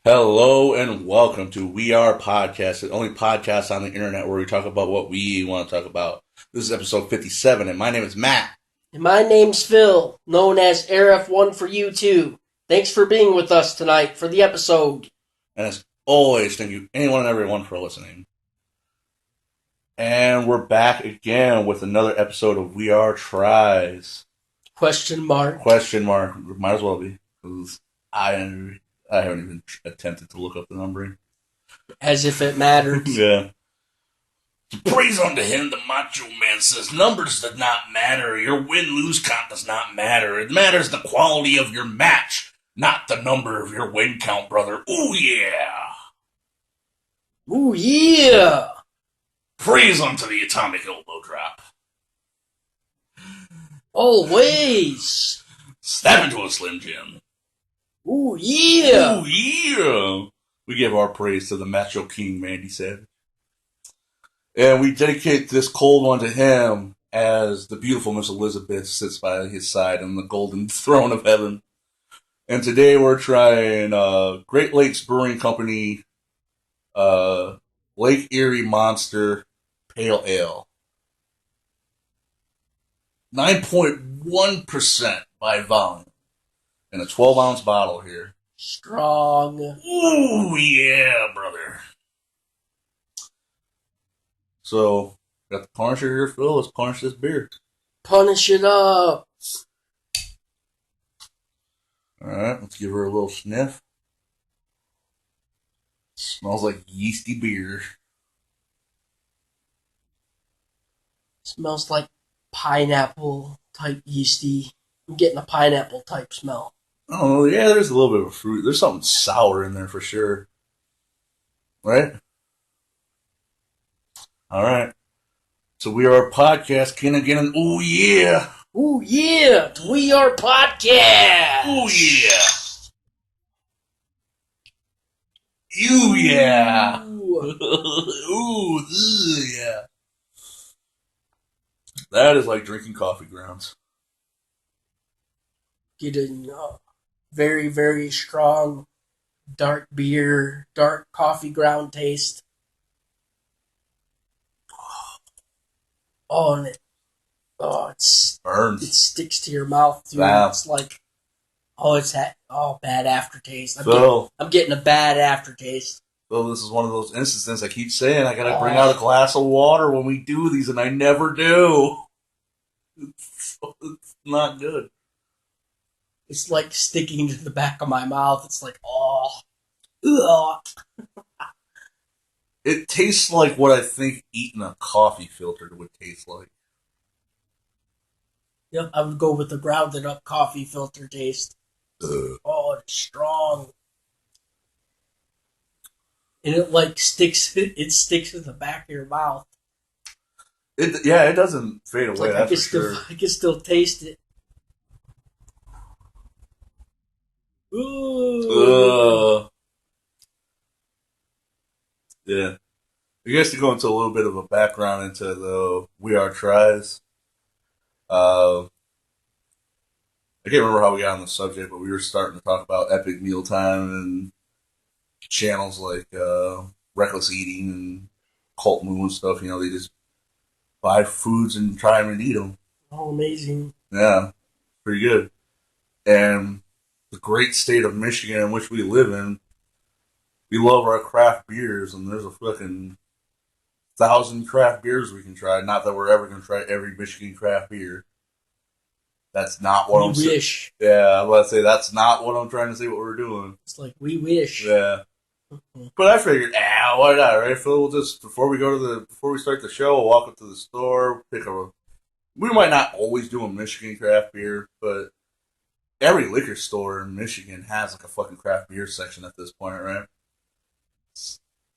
Hello and welcome to We Are Podcast, the only podcast on the internet where we talk about what we want to talk about. This is episode 57, and my name is Matt. And my name's Phil, known as RF1 for you too. Thanks for being with us tonight for the episode. And as always, thank you anyone and everyone for listening. And we're back again with another episode of We Are Tries. Question mark. Question mark. Might as well be, because I haven't even attempted to look up the numbering. As if it mattered. Yeah. Praise unto him, the Macho Man says, numbers does not matter. Your win-lose count does not matter. It matters the quality of your match, not the number of your win count, brother. Ooh, yeah. Ooh, yeah. Praise unto the atomic elbow drop. Always. Stab into a Slim Jim. Ooh, yeah. Ooh, yeah. We give our praise to the Macho King, Randy Savage. And we dedicate this cold one to him as the beautiful Miss Elizabeth sits by his side on the golden throne of heaven. And today we're trying Great Lakes Brewing Company Lake Erie Monster Pale Ale. 9.1% by volume. In a 12-ounce bottle here. Strong. Ooh, yeah, brother. So, got the Punisher here, Phil. Let's punish this beer. Punish it up. Alright, let's give her a little sniff. Smells like yeasty beer. Smells like pineapple type yeasty. I'm getting a pineapple type smell. Oh, yeah, there's a little bit of fruit. There's something sour in there for sure. Right? Alright. So we are a podcast, Ken again. Ooh, yeah. Ooh, yeah. We Are Podcast. Ooh, yeah. Ooh, yeah. Ooh, yeah. That is like drinking coffee grounds. Getting very, very strong dark beer, dark coffee ground taste. Oh, and it Burns. It sticks to your mouth too. Wow. It's like, bad aftertaste. I'm getting a bad aftertaste. So this is one of those instances I keep saying I gotta bring out a glass of water when we do these, and I never do. It's not good. It's like sticking to the back of my mouth. It's like, ugh. It tastes like what I think eating a coffee filter would taste like. Yep, I would go with the grounded up coffee filter taste. Oh, it's strong. And it like sticks. It sticks to the back of your mouth. It doesn't fade away. Like that's for sure. I can still taste it. Ooh. Yeah. I guess to go into a little bit of a background into the We Are Tries. I can't remember how we got on the subject, but we were starting to talk about Epic Mealtime and channels like Reckless Eating and Cult Moon and stuff. You know, they just buy foods and try them and eat them. Oh, amazing. Yeah, pretty good. And the great state of Michigan in which we live in, we love our craft beers, and there's a fucking 1,000 craft beers we can try. Not that we're ever going to try every Michigan craft beer. That's not what I'm saying. We wish. Yeah, I'm about to say that's not what I'm trying to say. What we're doing. It's like we wish. Yeah. But I figured, why not, right, Phil? We'll just before we start the show, we'll walk up to the store, we might not always do a Michigan craft beer, but every liquor store in Michigan has like a fucking craft beer section at this point, right?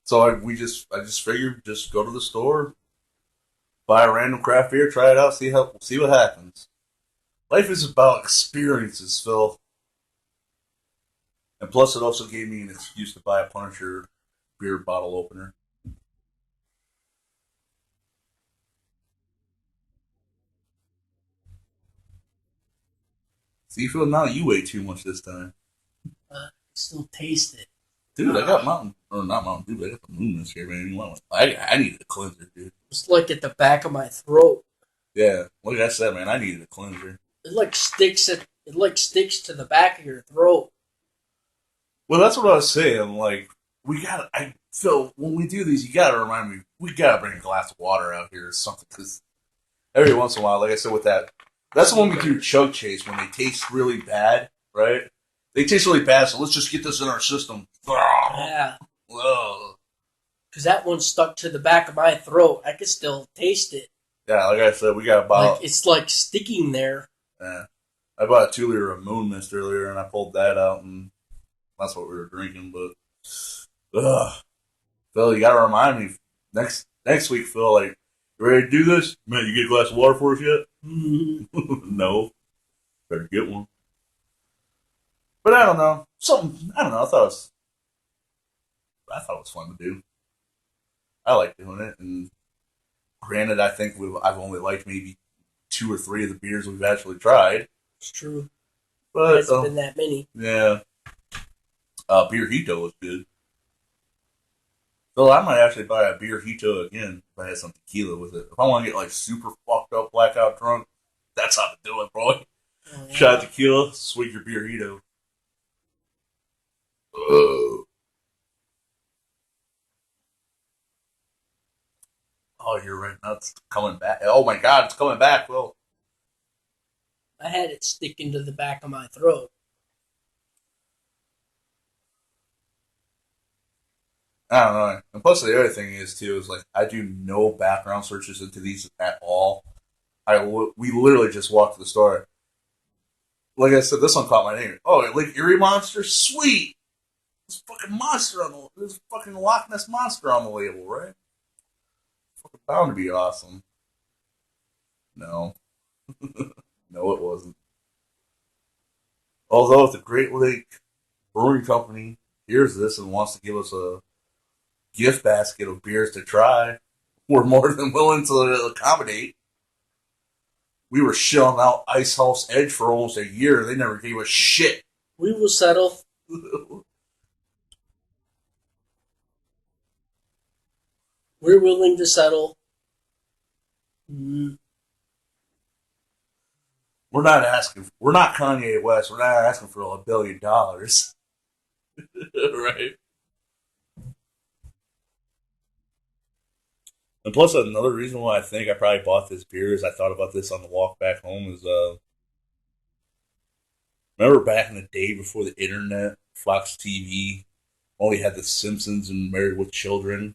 So I just figured just go to the store, buy a random craft beer, try it out, see what happens. Life is about experiences, Phil. And plus, it also gave me an excuse to buy a Punisher beer bottle opener. See, Phil, now you ate too much this time. Still taste it. Dude, I got not Mountain Dew, but I got the Moon this year, man. I needed a cleanser, dude. It's like at the back of my throat. Yeah, like I said, man, I needed a cleanser. It like sticks to the back of your throat. Well, that's what I was saying. Like, I feel when we do these, you gotta remind me, we gotta bring a glass of water out here or something, because every once in a while, like I said, that's the one we do chug chase when they taste really bad, right? They taste really bad, so let's just get this in our system. Yeah. Ugh. Because that one stuck to the back of my throat. I could still taste it. Yeah, like I said, we got about. Like it's like sticking there. Yeah. I bought a 2 liter of Moon Mist earlier, and I pulled that out, and that's what we were drinking. But, Phil, you gotta remind me next week, Phil. Like, you ready to do this? Man, you get a glass of water for us yet? No, better get one. But I don't know. I don't know. I thought it was fun to do. I like doing it, and granted, I think I've only liked maybe 2 or 3 of the beers we've actually tried. It's true. But There hasn't been that many. Yeah. Beer Hito was good. So I might actually buy a Beer Hito again if I had some tequila with it. If I want to get like super fucked up, blackout drunk, that's how to do it, boy. Oh, yeah. Shot of tequila, swig your Beer Hito. Oh, you're right. That's coming back. Oh my god, it's coming back, Will. I had it sticking to the back of my throat. I don't know. And plus, the other thing is too is like I do no background searches into these at all. We literally just walked to the store. Like I said, this one caught my name. Oh, Lake Erie Monster, sweet. This fucking Loch Ness monster on the label, right? Fucking bound to be awesome. No, no, it wasn't. Although if the Great Lake Brewing Company hears this and wants to give us a gift basket of beers to try, we're more than willing to accommodate. We were shelling out Icehouse Edge for almost a year. They never gave us shit. We will settle. We're willing to settle. We're not asking. We're not Kanye West. We're not asking for $1 billion, right? And plus, another reason why I think I probably bought this beer is I thought about this on the walk back home. Remember back in the day before the internet, Fox TV only had The Simpsons and Married with Children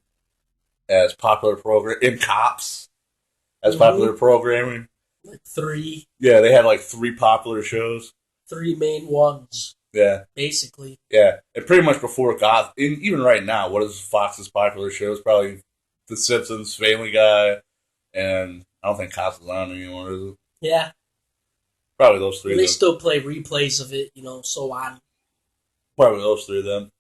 as popular program, and Cops as popular programming. Like 3. Yeah, they had like 3 popular shows. 3 main ones. Yeah. Basically. Yeah. And pretty much before Goth, even right now, what is Fox's popular shows? Probably The Simpsons, Family Guy, and I don't think Cops is on anymore, is it? Yeah. Probably those 3 And they still play replays of it, so on. Probably those 3 of them.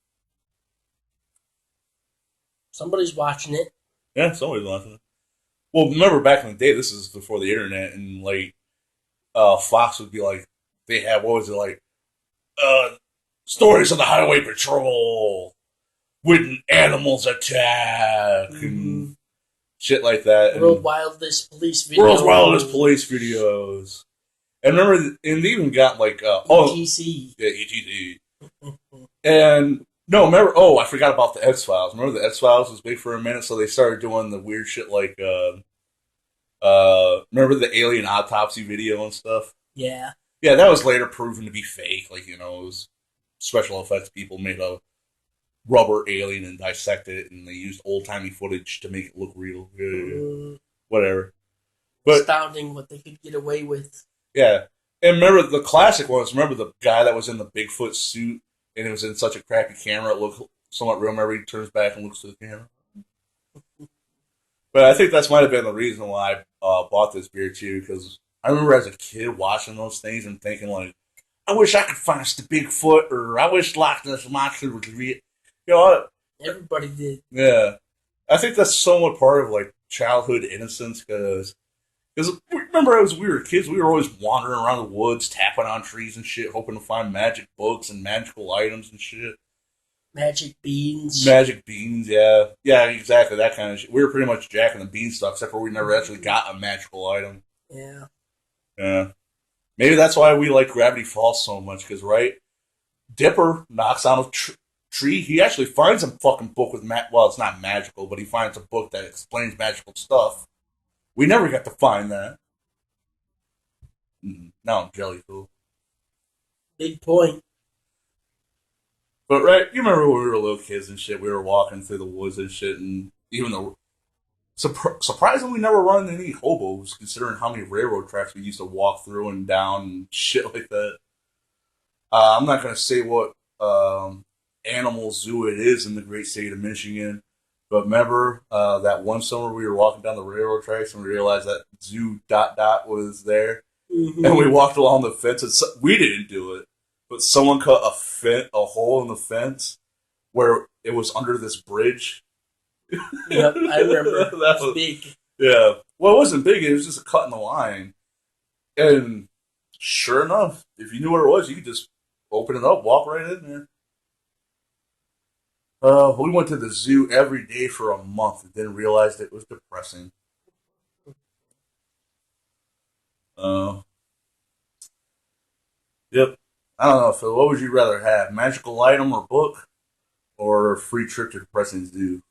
Somebody's watching it. Yeah, somebody's watching it. Well, remember back in the day, this is before the internet, and like, Fox would be like, they had, what was it, like, stories of the Highway Patrol, when animals attack, and shit like that. World's Wildest Police Videos. World's Wildest Police Videos. And remember, and they even got like, ETC. Yeah, ETC. And, no, remember, I forgot about the X-Files. Remember the X-Files was big for a minute, so they started doing the weird shit like, remember the alien autopsy video and stuff? Yeah. Yeah, that was later proven to be fake. Like, it was special effects people made a rubber alien and dissected it, and they used old-timey footage to make it look real. Whatever. But astounding what they could get away with. Yeah. And remember the classic ones, remember the guy that was in the Bigfoot suit, and it was in such a crappy camera, it looked somewhat real. Remember he turns back and looks to the camera? But I think that's might have been the reason why I bought this beer, too, because I remember as a kid watching those things and thinking, like, I wish I could find us the Bigfoot, or I wish Loch Ness Monster would be. Everybody did. Yeah. I think that's somewhat part of, like, childhood innocence, because remember as we were kids, we were always wandering around the woods, tapping on trees and shit, hoping to find magic books and magical items and shit. Magic beans. Magic beans, yeah. Yeah, exactly, that kind of shit. We were pretty much Jack and the Beanstalk, except for we never actually got a magical item. Yeah. Yeah. Maybe that's why we like Gravity Falls so much, because, right? Dipper knocks on a tree. He actually finds a fucking book with well, it's not magical, but he finds a book that explains magical stuff. We never got to find that. Now I'm jelly fool. Big point. But right, you remember when we were little kids and shit? We were walking through the woods and shit, and even though surprisingly, we never run into any hobos, considering how many railroad tracks we used to walk through and down and shit like that. I'm not gonna say what animal zoo it is in the great state of Michigan, but remember that one summer we were walking down the railroad tracks and we realized that zoo was there, and we walked along the fence. And we didn't do it, but someone cut a hole in the fence where it was under this bridge. Yep, I remember. That was big. Yeah. Well, it wasn't big. It was just a cut in the line. And sure enough, if you knew where it was, you could just open it up, walk right in there. We went to the zoo every day for a month and then realized it was depressing. Yep. I don't know, Phil. What would you rather have? Magical item or book? Or a free trip to depressing zoo?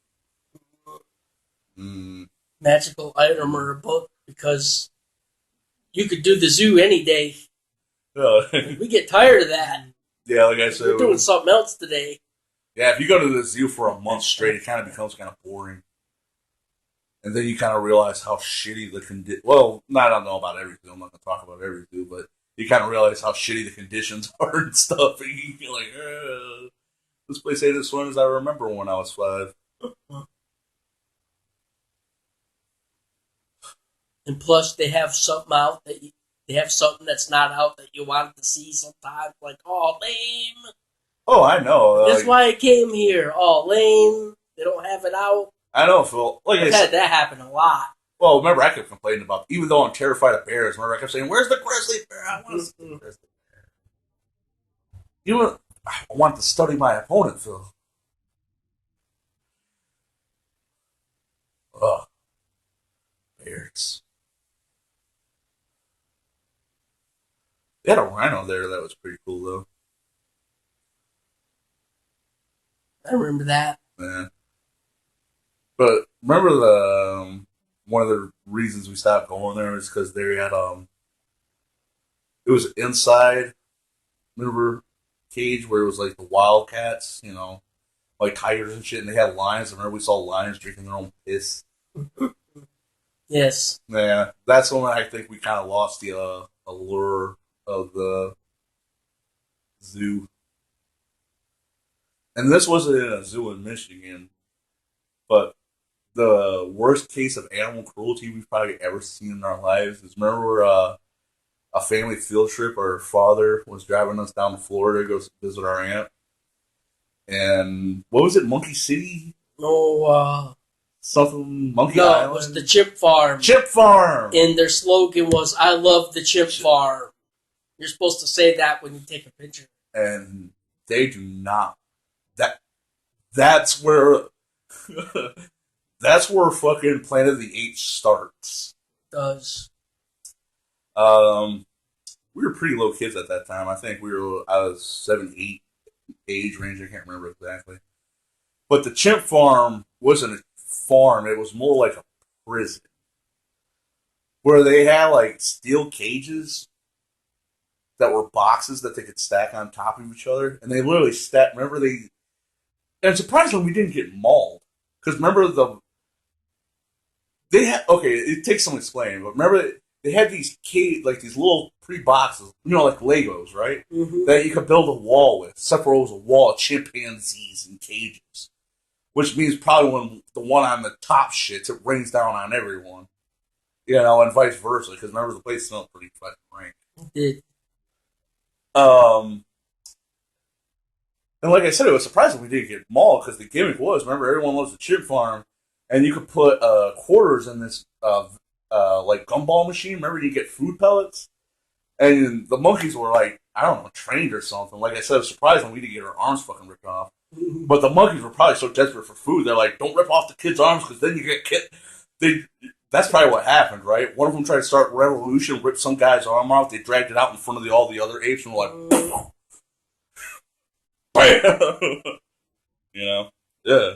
Magical item or a book, because you could do the zoo any day. We get tired of that. Yeah, like I said, we're doing something else today. Yeah, if you go to the zoo for a month straight, it kind of becomes kind of boring. And then you kind of realize how shitty the condition. Well, I don't know about every zoo. I'm not going to talk about every zoo, but you kind of realize how shitty the conditions are and stuff. And you feel like, this place ain't as fun as I remember when I was 5. And plus, they have something out they have something that's not out that you wanted to see sometimes. Like, oh, lame. Oh, I know. That's why I came here. Oh, lame. They don't have it out. I know, Phil. I've had that happen a lot. Well, remember, I kept complaining about, even though I'm terrified of bears, remember, I kept saying, where's the grizzly bear? I want to see the grizzly bear. I want to study my opponent, Phil. Ugh. Bears. They had a rhino there that was pretty cool, though. I remember that. Yeah. But remember the one of the reasons we stopped going there was because they had it was inside. Remember cage where it was like the wildcats, like tigers and shit, and they had lions. Remember we saw lions drinking their own piss. Yes. Yeah, that's when I think we kind of lost the allure of the zoo. And this wasn't in a zoo in Michigan, but the worst case of animal cruelty we've probably ever seen in our lives is, remember a family field trip, our father was driving us down to Florida to go visit our aunt. And what was it, Monkey City? No, something, Monkey Island? No, it was the Chimp Farm. Chimp Farm! And their slogan was, I love the Chimp Farm. You're supposed to say that when you take a picture. And they do not. That's where that's where fucking Planet of the Apes starts. It does. We were pretty low kids at that time. I think we were out of 7, 8 age range. I can't remember exactly. But the Chimp Farm wasn't a farm. It was more like a prison. Where they had like steel cages that were boxes that they could stack on top of each other. And they literally stacked, and surprisingly we didn't get mauled. Because remember it takes some explaining, but remember they had these these little pre-boxes, like Legos, right? Mm-hmm. That you could build a wall with, except for it was a wall of chimpanzees in cages. Which means probably when the one on the top shits, it rains down on everyone. And vice versa, because remember the place smelled pretty fucking rank. It did. And like I said, it was surprising we didn't get mauled, because the gimmick was, remember, everyone loves the Chimp Farm, and you could put quarters in this like gumball machine. Remember, you get food pellets, and the monkeys were like, I don't know, trained or something. Like I said, it was surprising we didn't get our arms fucking ripped off. But the monkeys were probably so desperate for food, they're like, don't rip off the kid's arms because then you get killed. That's probably what happened, right? One of them tried to start a revolution, ripped some guy's arm off. They dragged it out in front of all the other apes and were like, bam! You know? Yeah.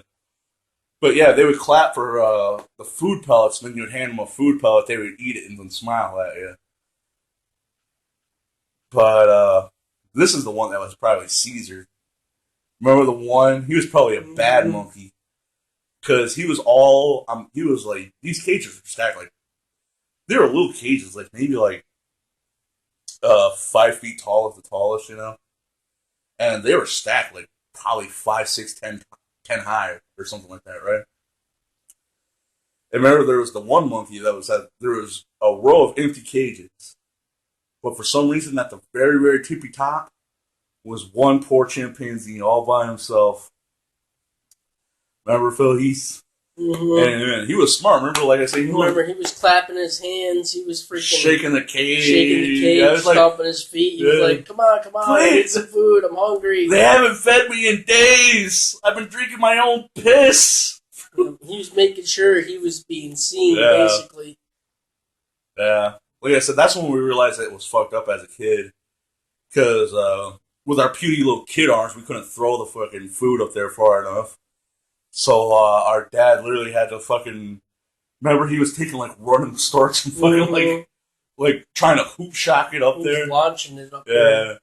But yeah, they would clap for the food pellets, and then you would hand them a food pellet, they would eat it and then smile at you. But this is the one that was probably Caesar. Remember the one? He was probably a bad monkey. Because he was he was like, these cages were stacked like, they were little cages, like maybe like 5 feet tall at the tallest, you know? And they were stacked like probably 5, 6, 10 high or something like that, right? And remember there was the one monkey that was there was a row of empty cages. But for some reason at the very, very tippy top was one poor chimpanzee all by himself. Remember Phil Heath? And he was smart. Remember, like I said, he was clapping his hands. He was freaking shaking the cage, stomping his feet. He was like, "Come on, I need some food. I'm hungry." They haven't fed me in days. I've been drinking my own piss. He was making sure he was being seen, basically. Yeah, like I said, that's when we realized that it was fucked up as a kid, because with our puny little kid arms, we couldn't throw the fucking food up there far enough. So our dad literally had to fucking, remember he was taking like running starts and fucking like trying to hoop shock it up there, launching it up there. Yeah,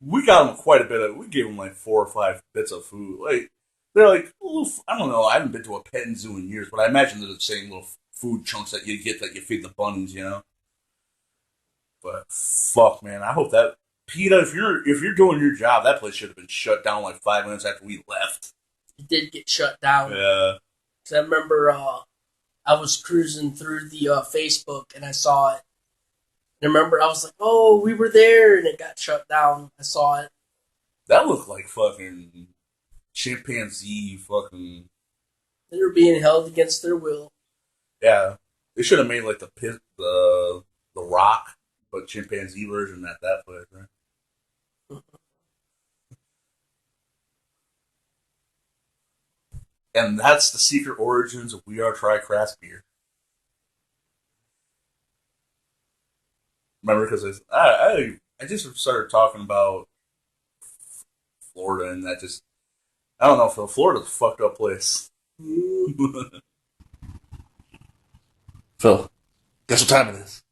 we got him quite a bit of. We gave him like 4 or 5 bits of food. Like they're like I don't know. I haven't been to a petting zoo in years, but I imagine they're the same little food chunks that you get that you feed the bunnies, you know. But fuck, man, I hope that PETA, if you're doing your job, that place should have been shut down like 5 minutes after we left. It did get shut down. Yeah. Cause I remember I was cruising through the Facebook and I saw it. And I remember I was like, "Oh, we were there," and it got shut down. I saw it. That looked like fucking chimpanzee fucking. They were being held against their will. Yeah, they should have made like the Rock, but chimpanzee version at that place, right? And that's the secret origins of We Are Tri Craft Beer. Remember, because I just started talking about Florida, and that just, I don't know, Florida's a fucked up place. Phil, guess what time it is?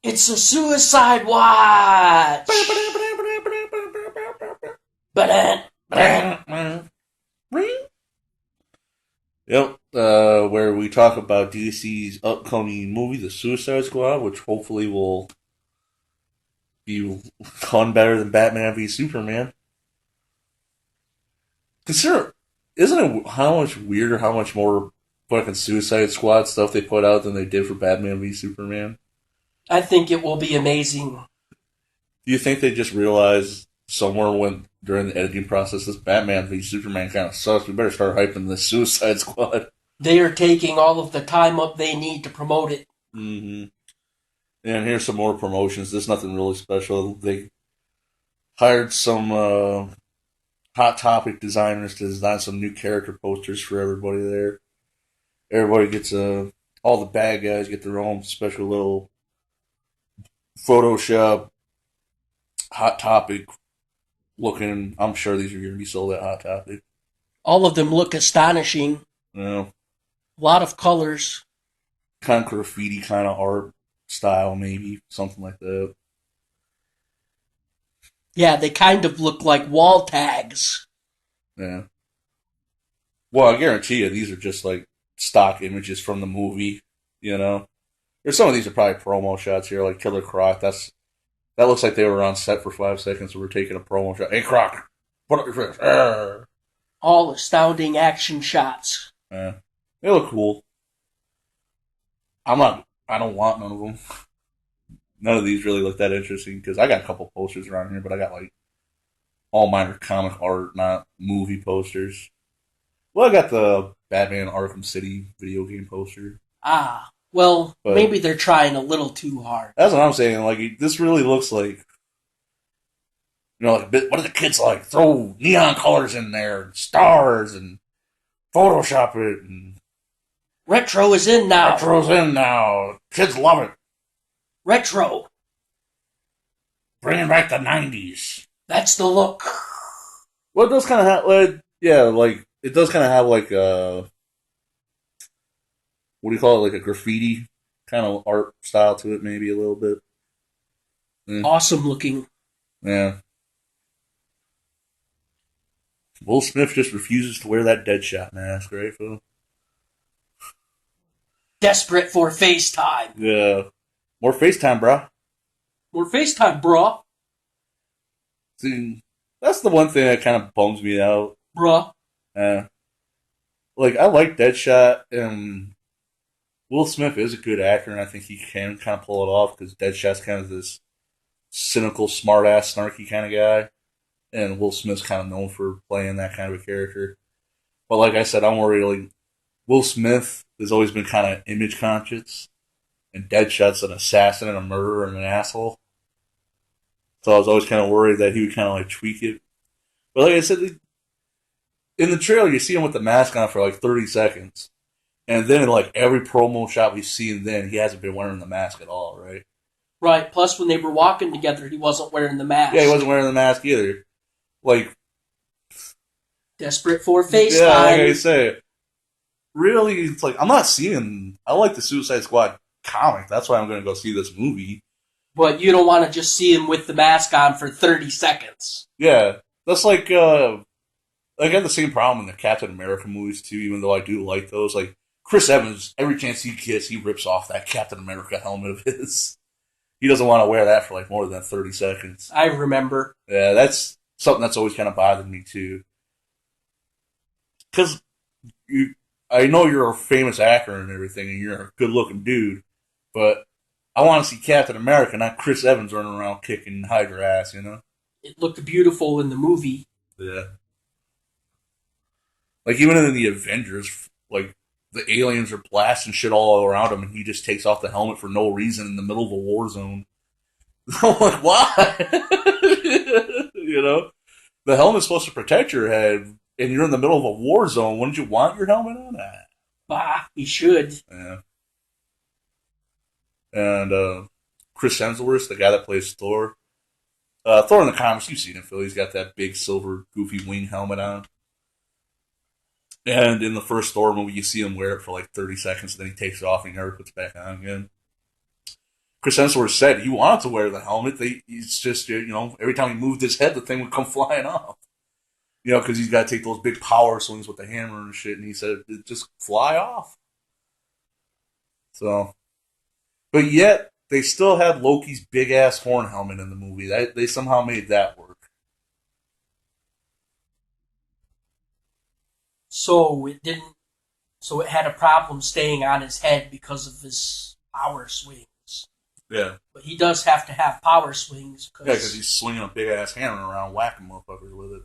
It's a suicide watch! Yep, where we talk about DC's upcoming movie, The Suicide Squad, which hopefully will be fun better than Batman v Superman. Consider, isn't it how much weirder, how much more fucking Suicide Squad stuff they put out than they did for Batman v Superman? I think it will be amazing. Do you think they just realized somewhere during the editing process, this Batman v Superman kind of sucks, we better start hyping the Suicide Squad? They are taking all of the time up they need to promote it. Mm-hmm. And here's some more promotions. There's nothing really special. They hired some Hot Topic designers to design some new character posters for everybody there. Everybody gets all the bad guys get their own special little Photoshop Hot Topic looking. I'm sure these are going to be sold at Hot Topic. All of them look astonishing. Yeah. A lot of colors. Kind of graffiti kind of art style, maybe. Something like that. Yeah, they kind of look like wall tags. Yeah. Well, I guarantee you, these are just like stock images from the movie, you know? Or some of these are probably promo shots here, like Killer Croc. That looks like they were on set for 5 seconds, so we're taking a promo shot. Hey, Croc, put up your fist. Arr. All astounding action shots. Yeah. They look cool. I don't want none of them. None of these really look that interesting, because I got a couple posters around here, but I got like, all mine are comic art, not movie posters. Well, I got the Batman Arkham City video game poster. Ah, well, but maybe they're trying a little too hard. That's what I'm saying. Like, this really looks like, You know, like, what do the kids like? Throw neon colors in there, and stars, and Photoshop it, and Retro is in now. retro's in now. Kids love it. Retro. Bringing back the '90s. That's the look. Well, it does kind of have, like, yeah, like it does kind of have like what do you call it, like a graffiti kind of art style to it, maybe a little bit. Awesome looking. Yeah. Will Smith just refuses to wear that Deadshot mask, right, Phil? Desperate for FaceTime. Yeah. More FaceTime, bro. More FaceTime, bruh. See, that's the one thing that kind of bums me out. Bruh. Like, I like Deadshot, and Will Smith is a good actor, and I think he can kind of pull it off because Deadshot's kind of this cynical, smart-ass, snarky kind of guy, and Will Smith's kind of known for playing that kind of a character. But like I said, I'm worried, like, Will Smith has always been kind of image conscious, and Deadshot's an assassin and a murderer and an asshole. So I was always kind of worried that he would kind of like tweak it. But like I said, in the trailer, you see him with the mask on for like 30 seconds. And then in like every promo shot we've seen then, he hasn't been wearing the mask at all, right? Right. Plus, when they were walking together, he wasn't wearing the mask. Yeah, he wasn't wearing the mask either. Like, desperate for FaceTime. Yeah, like I say, really, it's like, I'm not seeing. I like the Suicide Squad comic. That's why I'm going to go see this movie. But you don't want to just see him with the mask on for 30 seconds. Yeah, that's like, I got the same problem in the Captain America movies too, even though I do like those. Like, Chris Evans, every chance he gets, he rips off that Captain America helmet of his. He doesn't want to wear that for like more than 30 seconds. I remember. Yeah, that's something that's always kind of bothered me too. Because I know you're a famous actor and everything, and you're a good-looking dude, but I want to see Captain America, not Chris Evans running around kicking Hydra ass, you know? It looked beautiful in the movie. Yeah. Like, even in the Avengers, like, the aliens are blasting shit all around him, and he just takes off the helmet for no reason in the middle of a war zone. I'm like, why? You know? The helmet's supposed to protect your head, and you're in the middle of a war zone. Wouldn't you want your helmet on? Bah, he should. Yeah. And Chris Hemsworth, the guy that plays Thor. Thor in the comics, you've seen him, Phil. He's got that big silver goofy wing helmet on. And in the first Thor movie, you see him wear it for like 30 seconds, and then he takes it off and he never puts it back on again. Chris Hemsworth said he wanted to wear the helmet. He's just, you know, every time he moved his head, the thing would come flying off. You know, because he's got to take those big power swings with the hammer and shit, and he said it just fly off. So, but yet they still had Loki's big ass horn helmet in the movie. They somehow made that work. So it didn't. So it had a problem staying on his head because of his power swings. Yeah. But he does have to have power swings. Yeah, because he's swinging a big ass hammer around, whacking motherfuckers with it.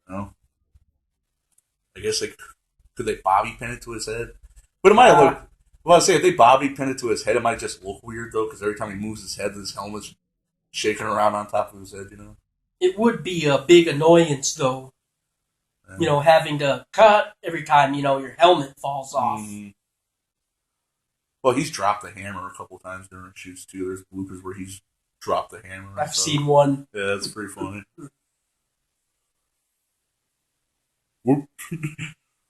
You know? I guess could they bobby pin it to his head? But it might look. Well, I say if they bobby pin it to his head, it might just look weird though, because every time he moves his head, his helmet's shaking around on top of his head. You know. It would be a big annoyance though. Yeah. You know, having to cut every time your helmet falls off. Mm-hmm. Well, he's dropped the hammer a couple times during shoots too. There's bloopers where he's dropped the hammer. I've seen one. Yeah, that's pretty funny.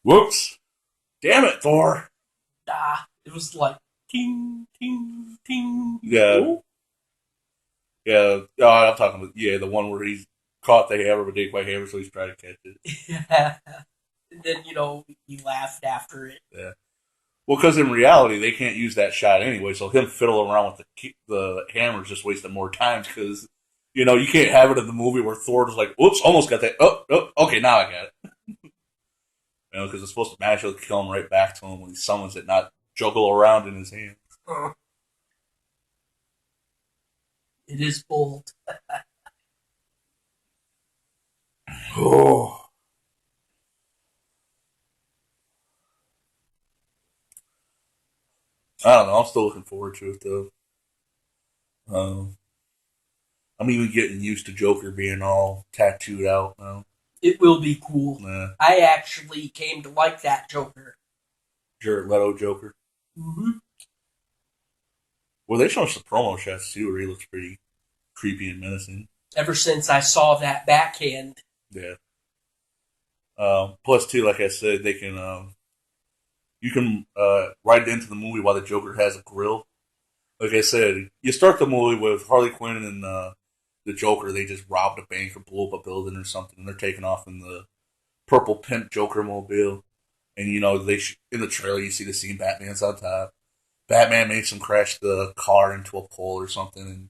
Whoops! Damn it, Thor! It was like ting, ting, ting. Yeah. Ooh. Yeah. Oh, I'm talking about the one where he's caught the hammer but didn't quite hammer, so he's trying to catch it. Yeah. And then you laughed after it. Yeah. Well, because in reality they can't use that shot anyway, so him fiddling around with the hammer is just wasting more time because you can't have it in the movie where Thor's like, "Oops, almost got that." Oh, okay, now I got it. Because it's supposed to magically kill him right back to him when he summons it, not juggle around in his hands. It is bold. Oh. I don't know. I'm still looking forward to it, though. I'm even getting used to Joker being all tattooed out now. It will be cool. Nah, I actually came to like that Joker. Jared Leto Joker. Mm-hmm. Well, they showed some promo shots too where he looks pretty creepy and menacing. Ever since I saw that backhand. Yeah. Plus, too, like I said, they can you can ride into the movie while the Joker has a grill. Like I said, you start the movie with Harley Quinn and the Joker. They just robbed a bank or blew up a building or something, and they're taking off in the purple pimp Joker mobile. And in the trailer you see the scene Batman's on top. Batman makes him crash the car into a pole or something, and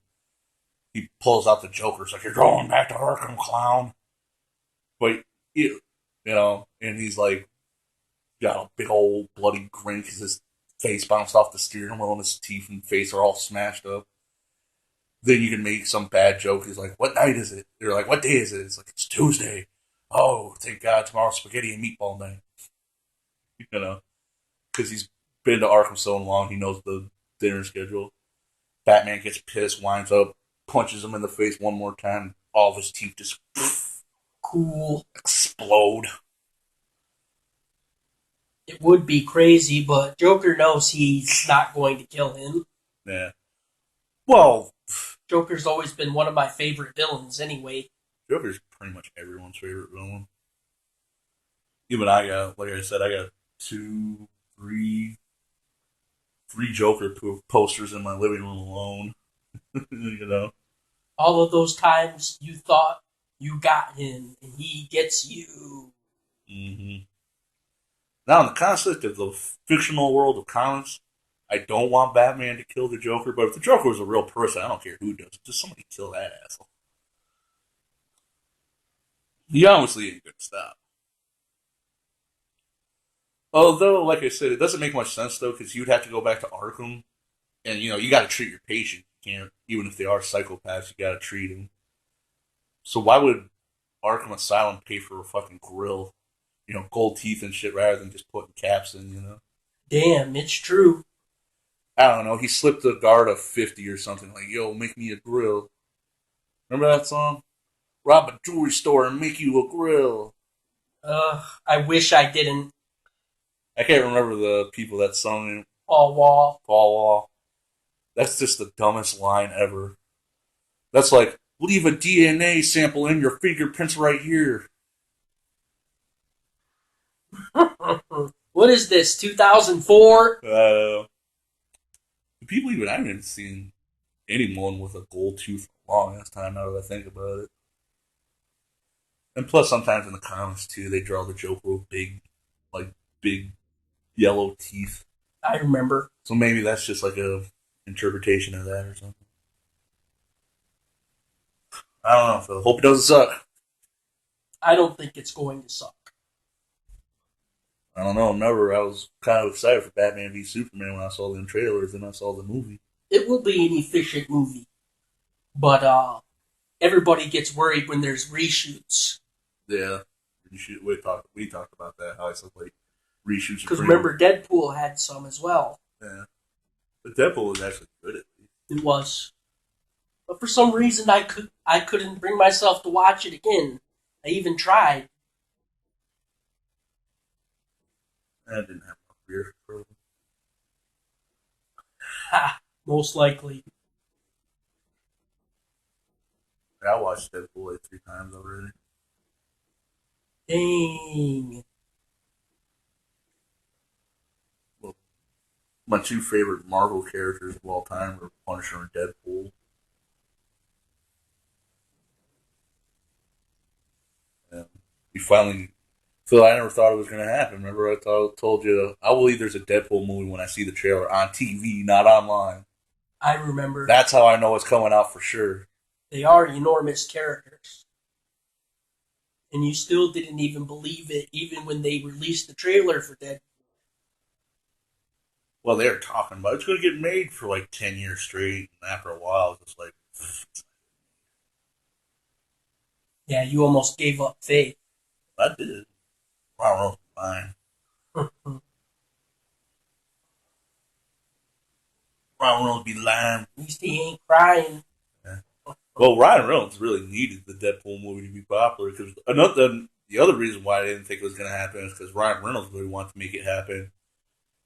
he pulls out the Joker. It's like, "You're going back to Arkham, clown." But and he's like got a big old bloody grin because his face bounced off the steering wheel and his teeth and face are all smashed up. Then you can make some bad joke. He's like, "What night is it?" They're like, "What day is it?" It's like, "It's Tuesday." Oh, thank God, tomorrow's spaghetti and meatball night. You know, because he's been to Arkham so long, he knows the dinner schedule. Batman gets pissed, winds up, punches him in the face one more time. All of his teeth just Cool. explode. It would be crazy, but Joker knows he's not going to kill him. Yeah. Well, Joker's always been one of my favorite villains anyway. Joker's pretty much everyone's favorite villain. Even I got, like I said, I got two, three Joker posters in my living room alone. you know. All of those times you thought you got him and he gets you. Mm-hmm. Now, in the concept of the fictional world of comics, I don't want Batman to kill the Joker, but if the Joker was a real person, I don't care who does it. Just somebody kill that asshole. He obviously ain't gonna stop. Although, like I said, it doesn't make much sense though, because you'd have to go back to Arkham, and you got to treat your patient. You can't, even if they are psychopaths, you got to treat them. So why would Arkham Asylum pay for a fucking grill, gold teeth and shit, rather than just putting caps in? Damn, it's true. I don't know. He slipped a guard of 50 or something like, "Yo, make me a grill." Remember that song? Rob a jewelry store and make you a grill. I wish I didn't. I can't remember the people that sung it. Paul Wall. Paul Wall. That's just the dumbest line ever. That's like, "Leave a DNA sample in your fingerprints right here." What is this, 2004? People even, I haven't seen anyone with a gold tooth for a long ass time now that I think about it. And plus, sometimes in the comics too, they draw the Joker with big yellow teeth. I remember. So maybe that's just like a interpretation of that or something. I don't know. Phil. Hope it doesn't suck. I don't think it's going to suck. I don't know. Never. I was kind of excited for Batman v Superman when I saw them trailers and I saw the movie. It will be an efficient movie, but everybody gets worried when there's reshoots. Yeah, we talked about that. How I said like reshoots. Because remember, Deadpool had some as well. Yeah, but Deadpool was actually good at least. It was, but for some reason I couldn't bring myself to watch it again. I even tried. I didn't have enough beer for it. Ha! Most likely. I watched Deadpool like 3 times already. Dang. Well, my two favorite Marvel characters of all time were Punisher and Deadpool. And we finally, Phil, I never thought it was going to happen. Remember, told you I believe there's a Deadpool movie when I see the trailer on TV, not online. I remember. That's how I know it's coming out for sure. They are enormous characters. And you still didn't even believe it, even when they released the trailer for Deadpool. Well, they're talking about it's going to get made for like 10 years straight, and after a while, it's like. Yeah, you almost gave up faith. I did. I don't know. Fine. I don't know. Be lying. At least he ain't crying. Yeah. Well, Ryan Reynolds really needed the Deadpool movie to be popular because the other reason why I didn't think it was going to happen is because Ryan Reynolds really wanted to make it happen.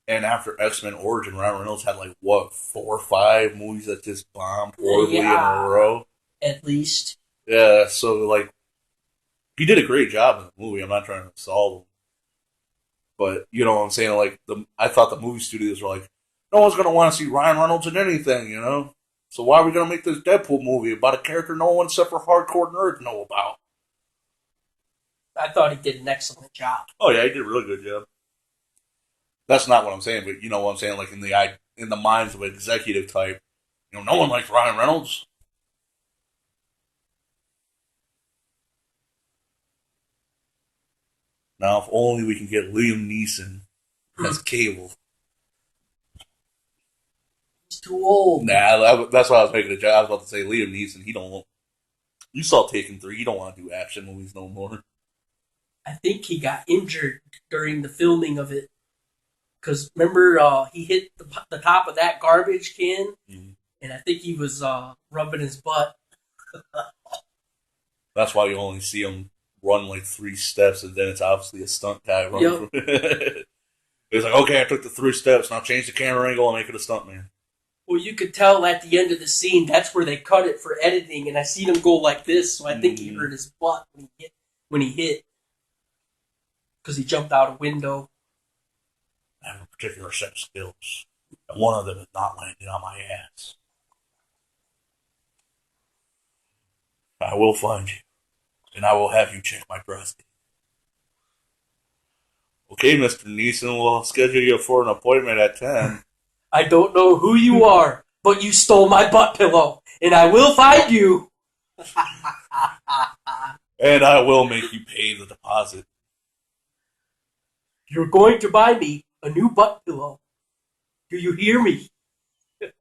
And after X Men Origin, Ryan Reynolds had like what 4 or 5 movies that just bombed horribly in a row. At least. Yeah, so like he did a great job in the movie. I'm not trying to solve him, but you know what I'm saying. Like I thought the movie studios were like, no one's gonna want to see Ryan Reynolds in anything, you know. So why are we gonna make this Deadpool movie about a character no one except for hardcore nerds know about? I thought he did an excellent job. Oh yeah, he did a really good job. That's not what I'm saying, but you know what I'm saying. Like in the minds of an executive type, you know, no one likes Ryan Reynolds. Now, if only we can get Liam Neeson as Cable. He's too old. Nah, that's why I was making a joke. I was about to say Liam Neeson. He don't. You saw Taken 3. He don't want to do action movies no more. I think he got injured during the filming of it. Because remember, he hit the top of that garbage can, and I think he was rubbing his butt. That's why you only see him run like 3 steps, and then it's obviously a stunt guy running. Yep. It's like, okay, I took the 3 steps, now change the camera angle and make it a stunt man. Well, you could tell at the end of the scene that's where they cut it for editing, and I seen him go like this, so I think he hurt his butt when he hit, because he jumped out a window. I have a particular set of skills, and one of them is not landing on my ass. I will find you, and I will have you check my prostate. Okay, Mr. Neeson, we'll schedule you for an appointment at 10. I don't know who you are, but you stole my butt pillow, and I will find you. And I will make you pay the deposit. You're going to buy me a new butt pillow. Do you hear me? I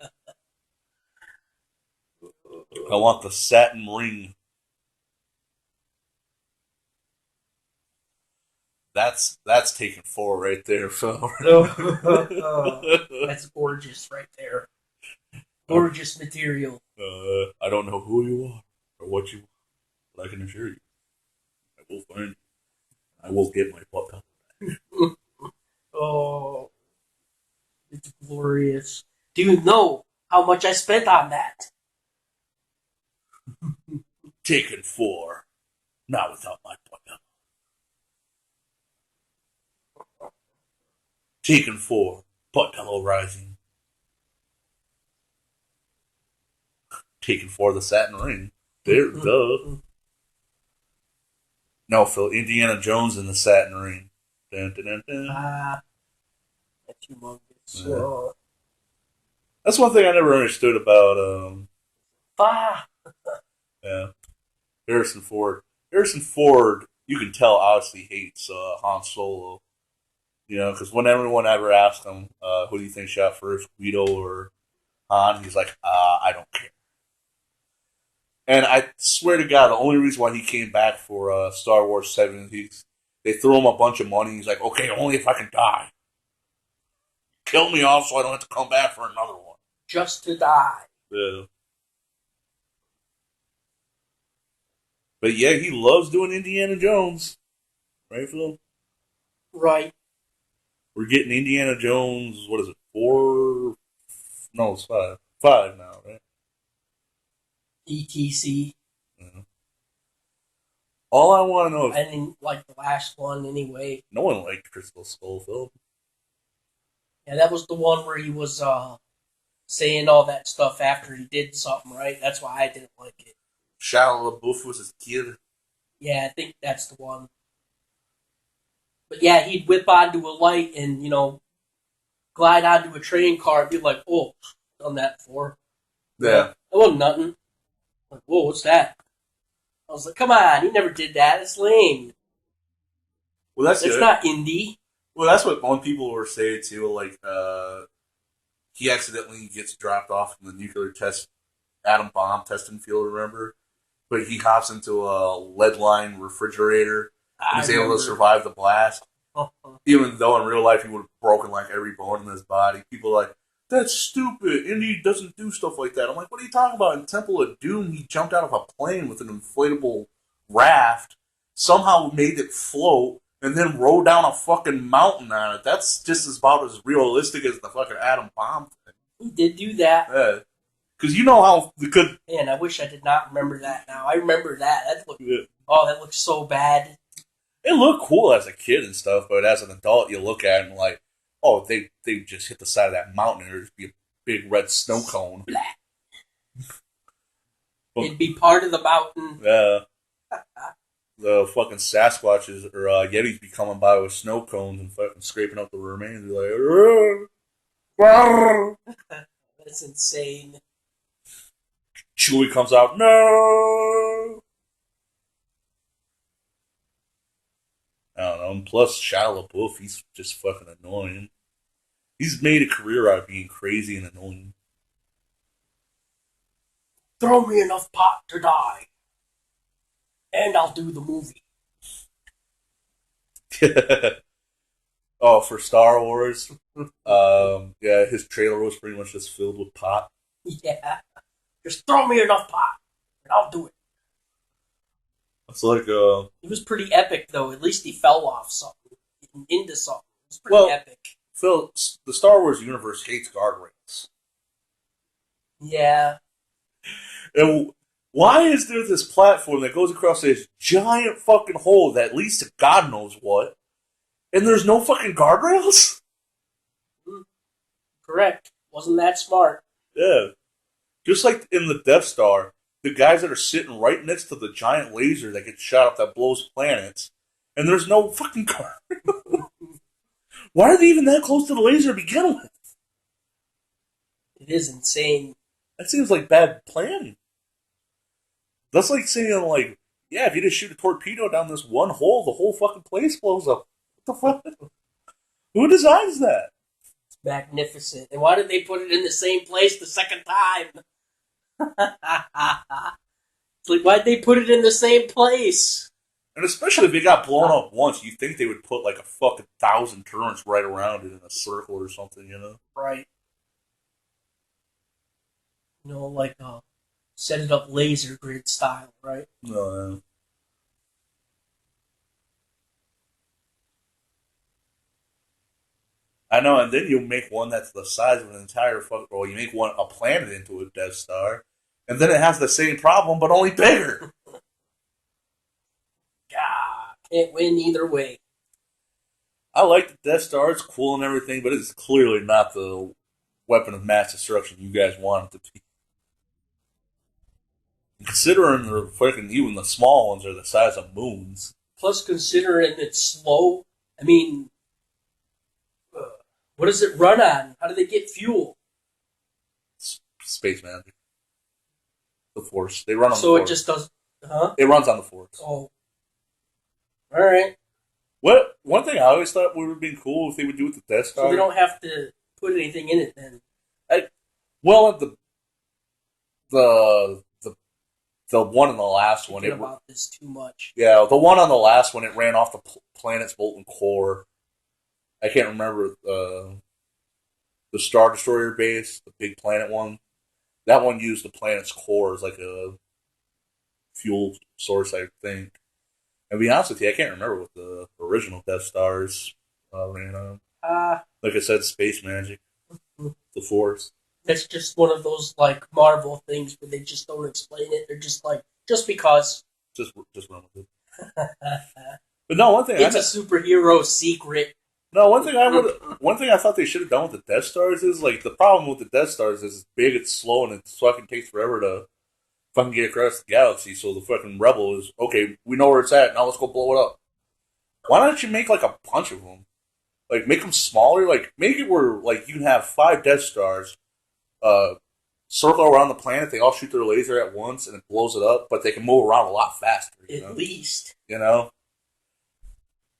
want the satin ring. That's Taken 4 right there, Phil. That's gorgeous right there. Gorgeous material. I don't know who you are or what you want, but I can assure you, I will find you. I will get my butt back. Oh, it's glorious. Do you know how much I spent on that? Taken 4. Not without my butt pillow. Taken 4. Butt pillow rising. Taken 4. The satin ring. There, duh. No, Phil. Indiana Jones in the satin ring. Dun, dun, dun, dun. That's humongous. Yeah. That's one thing I never understood about. Yeah. Harrison Ford. Harrison Ford, you can tell, obviously hates Han Solo. You know, because when everyone ever asks him, who do you think shot first, Guido or Han, he's like, I don't care. And I swear to God, the only reason why he came back for Star Wars 7 is they threw him a bunch of money. He's like, okay, only if I can die. Kill me off so I don't have to come back for another one. Just to die. Yeah. But yeah, he loves doing Indiana Jones. Right, Phil? Right. We're getting Indiana Jones, what is it, 4? No, it's 5. 5 now, right? ETC. Yeah. All I want to know is... I didn't like the last one anyway. No one liked Crystal Skull, Phil. Yeah, that was the one where he was saying all that stuff after he did something, right? That's why I didn't like it. Shia LaBeouf was his kid. Yeah, I think that's the one. But yeah, he'd whip onto a light and, you know, glide onto a train car and be like, oh, done that before. Yeah. That wasn't nothing. Like, whoa, what's that? I was like, come on, he never did that. It's lame. Well, that's not indie. Well, that's what one people were saying too. Like, he accidentally gets dropped off from the nuclear atom bomb testing field. Remember, but he hops into a lead line refrigerator and is able to survive the blast. Even though in real life he would have broken like every bone in his body. People are like, that's stupid. Indy doesn't do stuff like that. I'm like, what are you talking about? In Temple of Doom, he jumped out of a plane with an inflatable raft, somehow made it float, and then rode down a fucking mountain on it. That's just about as realistic as the fucking atom bomb thing. He did do that. Yeah. Because you know how good. Man, I wish I did not remember that now. I remember that. Yeah. That looks so bad. It looked cool as a kid and stuff, but as an adult, you look at it and like, oh, they just hit the side of that mountain and there'd be a big red snow cone. It'd be part of the mountain. The fucking Sasquatches or Yetis be coming by with snow cones and fucking scraping up the remains. They're like, That's insane. Chewie comes out, no! I don't know. And plus, Shia LaBeouf, he's just fucking annoying. He's made a career out of being crazy and annoying. Throw me enough pot to die, and I'll do the movie. Oh, for Star Wars? Yeah, his trailer was pretty much just filled with pot. Yeah. Just throw me enough pot, and I'll do it. It's like, It was pretty epic, though. At least he fell off something, into something. It was pretty epic. Phil, the Star Wars universe hates guardrails. Yeah. And why is there this platform that goes across this giant fucking hole that leads to God knows what, and there's no fucking guardrails? Correct. Wasn't that smart? Yeah. Just like in the Death Star, the guys that are sitting right next to the giant laser that gets shot up that blows planets, and there's no fucking guardrail. Why are they even that close to the laser to begin with? It is insane. That seems like bad planning. That's like saying, like, yeah, if you just shoot a torpedo down this one hole, the whole fucking place blows up. What the fuck? Who designs that? It's magnificent. And why did they put it in the same place the second time? It's like, why'd they put it in the same place? And especially if it got blown up once, you think they would put like a fucking 1,000 turrets right around it in a circle or something, you know? Right. You know, like set it up laser grid style, right? No. I know, and then you make one that's the size of an entire fucking. Well, you make a planet into a Death Star, and then it has the same problem but only bigger. Yeah, can't win either way. I like the Death Star; it's cool and everything, but it's clearly not the weapon of mass destruction you guys want it to be. Considering they're fucking even the small ones are the size of moons. Plus, considering it's slow, I mean, what does it run on? How do they get fuel? Space magic. The Force. They run on the Force. So it just does, huh? It runs on the Force. Oh. Alright. One thing I always thought would have been cool if they would do with the Death Star. So they don't have to put anything in it then. The one in the last one. About this too much. Yeah, the one on the last one, it ran off the planet's molten core. I can't remember the Star Destroyer base, the big planet one. That one used the planet's core as like a fuel source, I think. And to be honest with you, I can't remember what the original Death Stars ran on. Like I said, space magic, the Force. That's just one of those like Marvel things where they just don't explain it. They're just like, just because. Just run with it. But no, one thing it's a superhero secret. No, one thing I thought they should have done with the Death Stars is like the problem with the Death Stars is it's big, it's slow, and it fucking takes forever to fucking get across the galaxy. So the fucking rebel is okay. We know where it's at. Now let's go blow it up. Why don't you make like a bunch of them? Like make them smaller. Like make it where like you can have 5 Death Stars. Circle around the planet. They all shoot their laser at once, and it blows it up. But they can move around a lot faster. At least,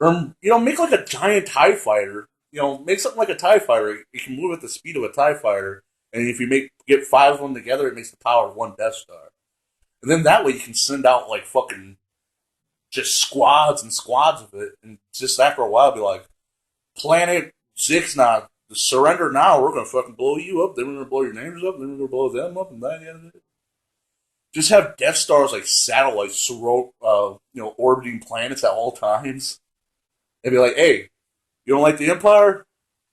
Or make like a giant TIE fighter. Make something like a TIE fighter. You can move at the speed of a TIE fighter, and if you get 5 of them together, it makes the power of 1 Death Star. And then that way you can send out like fucking just squads and squads of it, and just after a while be like, Planet Zixnot, Just surrender now. We're gonna fucking blow you up. Then we're gonna blow your neighbors up. Then we're gonna blow them up, and that. Just have Death Stars like satellites, orbiting planets at all times, and be like, "Hey, you don't like the Empire?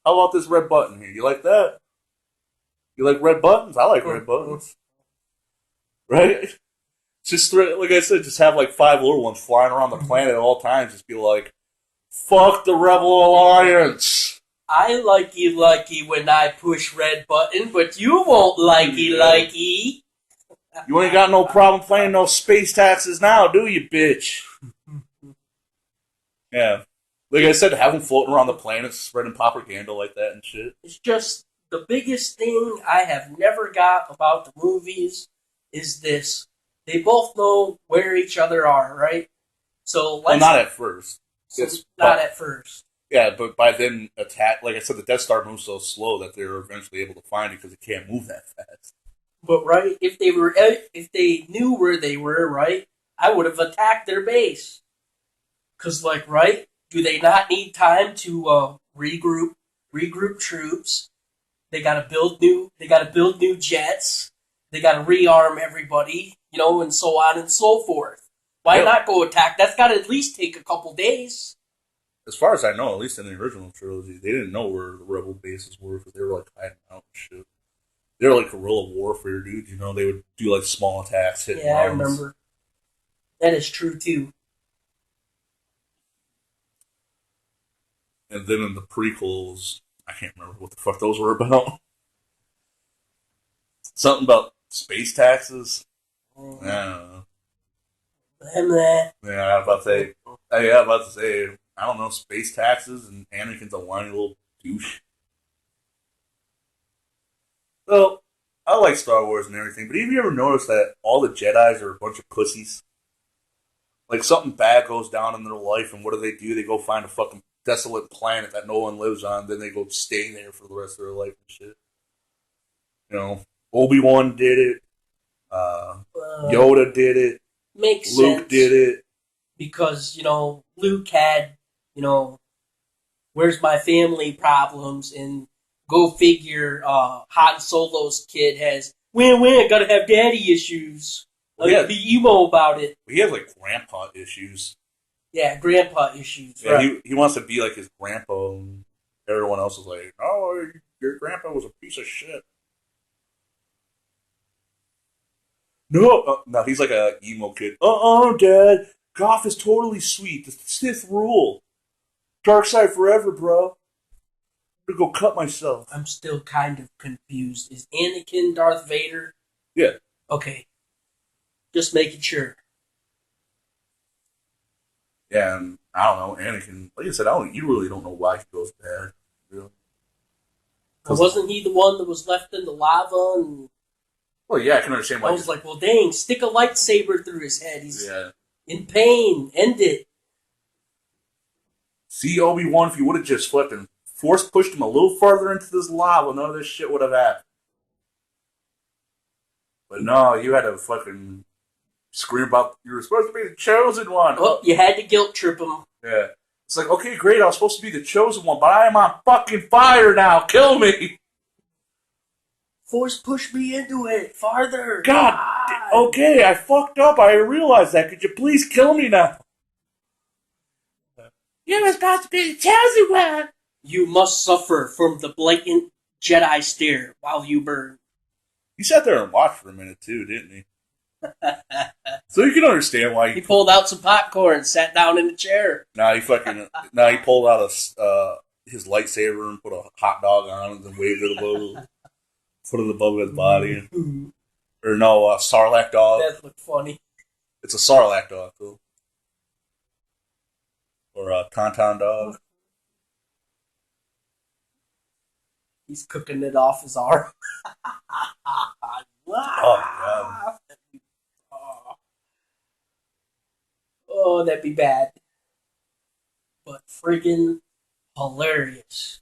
How about this red button here? You like that? You like red buttons? I like red buttons, right?" Just like I said, just have like 5 little ones flying around the planet at all times. Just be like, "Fuck the Rebel Alliance." I likey when I push red button, but you won't likey. You ain't got no problem playing no space taxes now, do you, bitch? Yeah. Like I said, have them floating around the planet, spreading propaganda like that and shit. It's just the biggest thing I have never got about the movies is this. They both know where each other are, right? So well, not at first. Not at first. Yeah, but by then attack, like I said, the Death Star moves so slow that they're eventually able to find it because it can't move that fast. But right, if they knew where they were, right, I would have attacked their base. Cause right, do they not need time to regroup troops? They gotta build new jets. They gotta rearm everybody, and so on and so forth. Why not go attack? That's gotta at least take a couple days. As far as I know, at least in the original trilogy, they didn't know where the rebel bases were because they were like hiding out and shit. They were like guerrilla warfare dudes, They would do like small attacks, hit. Yeah, I remember. That is true too. And then in the prequels, I can't remember what the fuck those were about. Something about space taxes. I don't know. Yeah, I'm about to say, I don't know, space taxes, and Anakin's a whiny little douche. So, I like Star Wars and everything, but have you ever noticed that all the Jedis are a bunch of pussies? Like, something bad goes down in their life, and what do? They go find a fucking desolate planet that no one lives on, then they go stay there for the rest of their life and shit. Obi-Wan did it. Yoda did it. Makes Luke sense. did it. Because, Luke had, where's my family problems, and go figure, Han Solo's kid has, I gotta have daddy issues. I gotta be emo about it. He has, like, grandpa issues. Yeah, grandpa issues. Yeah, right. He wants to be like his grandpa, and everyone else is like, "Oh, your grandpa was a piece of shit." No, he's like a emo kid. Dad, Goth is totally sweet. The Sith rule. Dark side forever, bro. I'm gonna go cut myself. I'm still kind of confused. Is Anakin Darth Vader? Yeah. Okay. Just making sure. Yeah, and I don't know, Anakin. Like I said, you really don't know why he goes bad. Really. Wasn't he the one that was left in the lava? And well, yeah, I can understand why. I was like, well, dang, stick a lightsaber through his head. He's in pain. End it. See, Obi-Wan, if you would have just flipped and force pushed him a little farther into this lava, none of this shit would have happened. But no, you had to fucking scream about you were supposed to be the chosen one. Oh, you had to guilt trip him. Yeah. It's like, okay, great, I was supposed to be the chosen one, but I am on fucking fire now. Kill me. Force push me into it farther. God. Okay, I fucked up. I realized that. Could you please kill me now? You were supposed to be the chosen one. You must suffer from the blatant Jedi stare while you burn. He sat there and watched for a minute too, didn't he? So you can understand why he pulled out some popcorn, sat down in the chair. He pulled out his lightsaber and put a hot dog on it and waved it above, put it above his body. Or no, Sarlacc dog. That looked funny. It's a Sarlacc dog, too. Or a Tauntaun dog. He's cooking it off his arm. God. Oh, that'd be bad. But friggin' hilarious.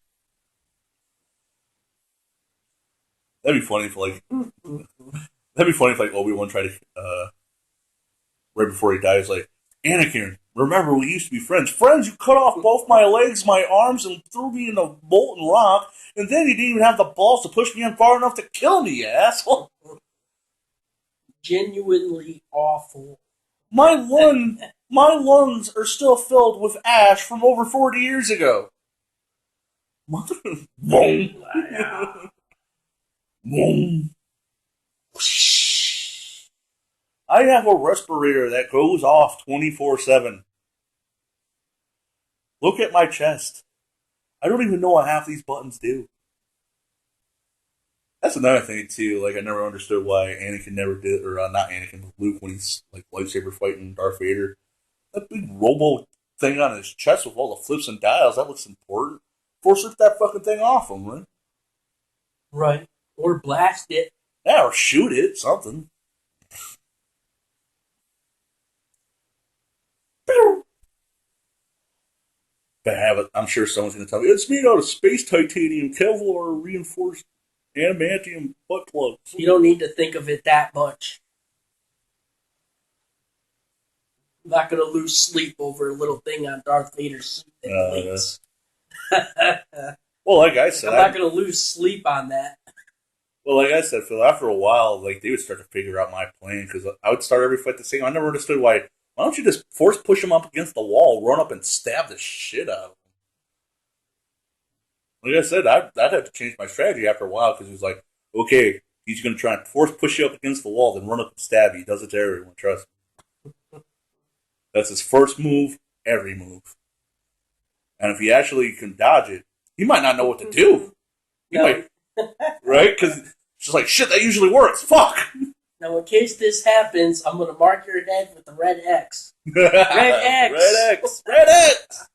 That'd be funny if Obi-Wan tried to right before he dies, like, Anakin, Remember, we used to be friends. Friends, you cut off both my legs, my arms, and threw me in a molten rock, and then you didn't even have the balls to push me in far enough to kill me, you asshole. Genuinely awful. My lungs are still filled with ash from over 40 years ago. Mother... Boom. Boom. I have a respirator that goes off 24/7. Look at my chest. I don't even know what half these buttons do. That's another thing too. Like I never understood why Anakin never did, or not Anakin, but Luke when he's like lightsaber fighting Darth Vader. That big robo thing on his chest with all the flips and dials. That looks important. Force rip that fucking thing off him, right? Right. Or blast it. Yeah, or shoot it. Something. But have it. I'm sure someone's going to tell me it's made out of space titanium, Kevlar reinforced adamantium butt plugs. You don't need to think of it that much. I'm not going to lose sleep over a little thing on Darth Vader's suit that blinks. Well, like I said, I'm not going to lose sleep on that. Well, like I said, Phil, after a while, like they would start to figure out my plan because I would start every fight the same. I never understood why. Why don't you just force push him up against the wall, run up and stab the shit out of him? Like I said, I'd have to change my strategy after a while because he was like, okay, he's going to try and force push you up against the wall, then run up and stab you. He does it to everyone, trust me. That's his first move, every move. And if he actually can dodge it, he might not know what to do. He might, right? Because it's just like, shit, that usually works. Fuck! Now, in case this happens, I'm going to mark your head with the red X. Red X! Red X! Red X!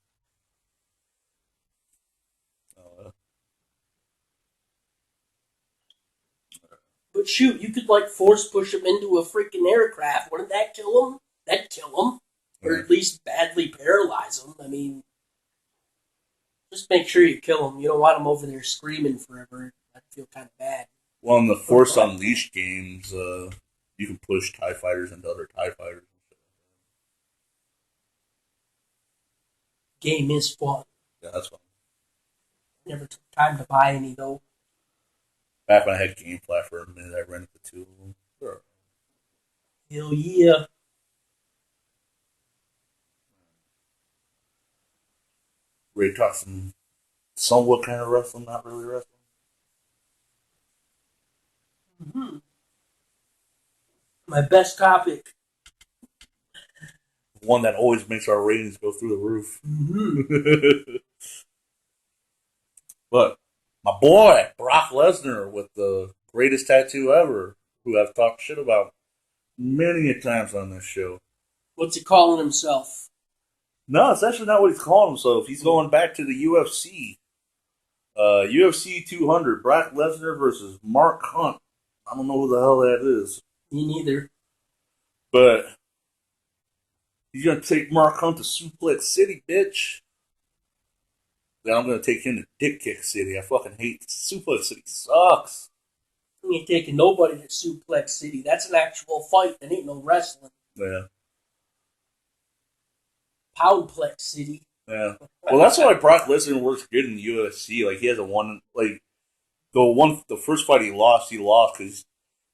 But shoot, you could like force push him into a freaking aircraft. Wouldn't that kill him? That'd kill him. Or at least badly paralyze him. I mean, just make sure you kill him. You don't want him over there screaming forever. I'd feel kind of bad. Well, in the Force Unleashed games, you can push TIE fighters into other TIE fighters. Game is fun. Yeah, that's fun. Never took time to buy any, though. Back when I had GameFly for a minute, I rented the two of them. Sure. Hell yeah. Ready to talk some somewhat kind of wrestling, not really wrestling? Mm-hmm. My best topic. One that always makes our ratings go through the roof. Mm-hmm. But my boy, Brock Lesnar, with the greatest tattoo ever, who I've talked shit about many a times on this show. What's he calling himself? No, it's actually not what he's calling himself. He's going back to the UFC. UFC 200, Brock Lesnar versus Mark Hunt. I don't know who the hell that is. Me neither. But he's going to take Mark Hunt to Suplex City, bitch. Then I'm going to take him to Dick Kick City. I fucking hate Suplex City. Sucks. You ain't taking nobody to Suplex City. That's an actual fight. That ain't no wrestling. Yeah. Poundplex City. Yeah. Well, that's why Brock Lesnar works good in the UFC. Like, he has the first fight he lost because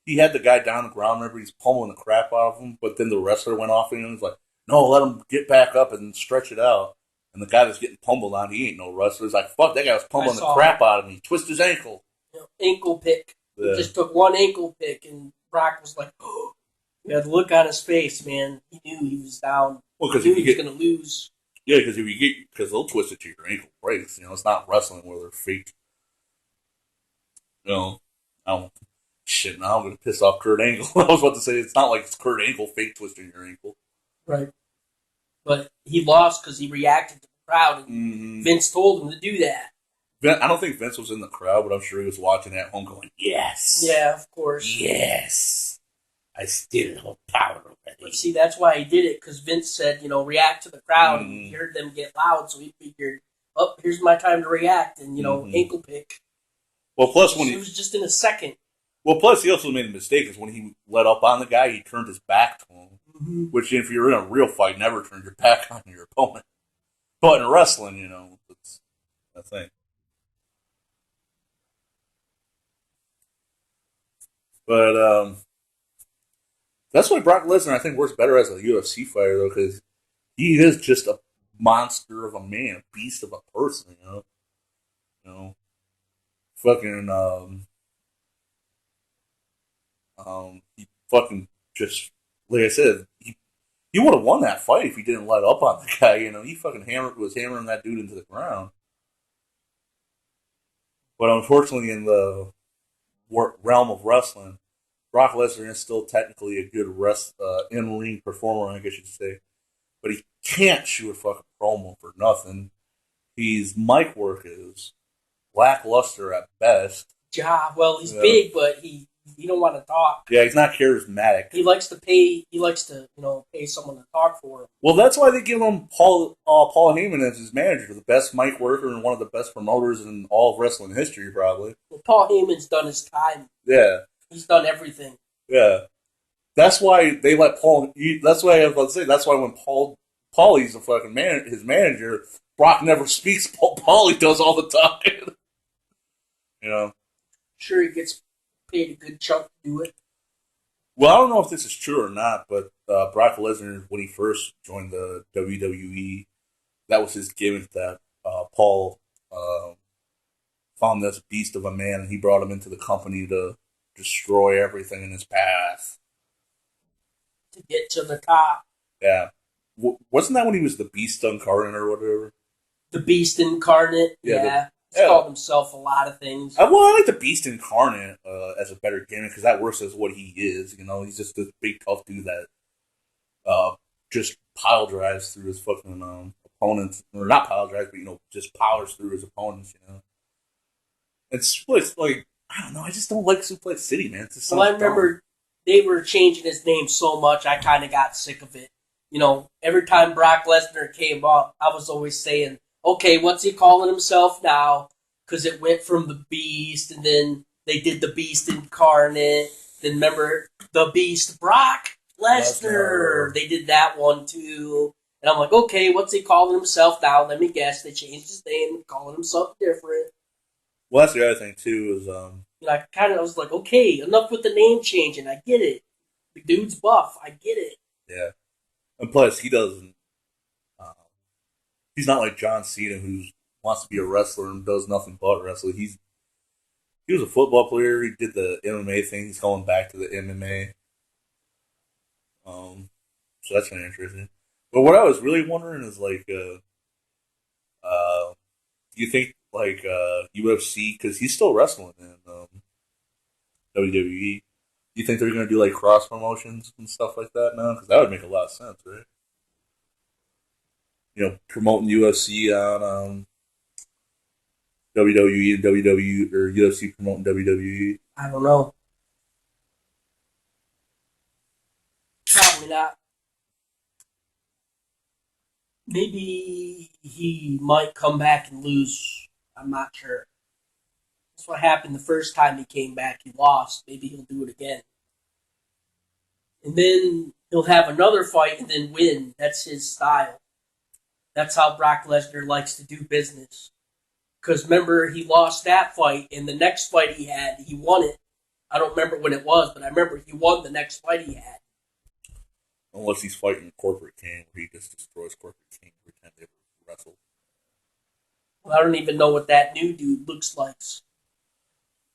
he had the guy down the ground. Remember, he's pummeling the crap out of him, but then the wrestler went off and he was like, no, let him get back up and stretch it out. And the guy that's getting pummeled on, he ain't no wrestler. He's like, fuck, that guy was pummeling the crap out of me. He twisted his ankle. Ankle pick. Yeah. He just took one ankle pick, and Brock was like, oh. He had the look on his face, man. He knew he was down. Well, because he knew he was going to lose. Yeah, because they'll twist it to your ankle breaks. You know, it's not wrestling where they're fake. You know, shit, now I'm going to piss off Kurt Angle. I was about to say, it's not like it's Kurt Angle fake twisting your ankle. Right. But he lost because he reacted to the crowd, and Vince told him to do that. I don't think Vince was in the crowd, but I'm sure he was watching at home going, yes. Yeah, of course. Yes. I still hold power already. But see, that's why he did it, because Vince said, react to the crowd, and he heard them get loud, so he figured, oh, here's my time to react, and, ankle pick. Well, plus it was just in a second. Well, plus he also made a mistake, because when he let up on the guy, he turned his back to him. Mhm. Which, if you're in a real fight, never turn your back on your opponent. But in wrestling, it's a thing. But that's why Brock Lesnar, I think, works better as a UFC fighter, though, because he is just a monster of a man, a beast of a person, You know, fucking, he fucking just, like I said, he would have won that fight if he didn't let up on the guy. He fucking was hammering that dude into the ground. But unfortunately, in the realm of wrestling, Brock Lesnar is still technically a good in ring performer, I guess you'd say. But he can't shoot a fucking promo for nothing. His mic work is lackluster at best. Ja, well, he's big, but he don't want to talk. Yeah, he's not charismatic. He likes to pay. He likes to pay someone to talk for him. Well, that's why they give him Paul Heyman as his manager, the best mic worker and one of the best promoters in all of wrestling history, probably. Well, Paul Heyman's done his time. Yeah, he's done everything. Yeah, that's why they let Paul. That's why I was about to say. That's why when Paulie's the fucking his manager, Brock never speaks. Paulie does all the time. Sure, he gets paid a good chunk to do it. Well, I don't know if this is true or not, but Brock Lesnar, when he first joined the WWE, that was his gimmick. That Paul found this beast of a man, and he brought him into the company to destroy everything in his path to get to the top. Yeah, wasn't that when he was the Beast Incarnate or whatever? The Beast Incarnate. Yeah. He's called himself a lot of things. I like the Beast Incarnate as a better gimmick because that works as what he is. He's just this big tough dude that just pile drives through his fucking opponents, or not pile drives, but just powers through his opponents. It's like I don't know. I just don't like Suplex City, man. Well, I remember they were changing his name so much, I kind of got sick of it. Every time Brock Lesnar came up, I was always saying, okay, what's he calling himself now? Because it went from the Beast, and then they did the Beast Incarnate. Then remember the Beast Brock Lesnar. They did that one too. And I'm like, okay, what's he calling himself now? Let me guess. They changed his name, calling him something different. Well, that's the other thing too is I was like, okay, enough with the name changing. I get it. The dude's buff. I get it. Yeah, and plus he doesn't. He's not like John Cena who wants to be a wrestler and does nothing but wrestle. He was a football player. He did the MMA thing. He's going back to the MMA. So that's kind of interesting. But what I was really wondering is like, do you think like UFC, because he's still wrestling in WWE? Do you think they're going to do like cross promotions and stuff like that now? Because that would make a lot of sense, right? Promoting UFC on WWE and WWE, or UFC promoting WWE. I don't know. Probably not. Maybe he might come back and lose. I'm not sure. That's what happened the first time he came back. He lost. Maybe he'll do it again. And then he'll have another fight and then win. That's his style. That's how Brock Lesnar likes to do business. Because remember, he lost that fight, and the next fight he had, he won it. I don't remember when it was, but I remember he won the next fight he had. Unless he's fighting Corporate King, where he just destroys Corporate King every time they wrestle. Well, I don't even know what that new dude looks like.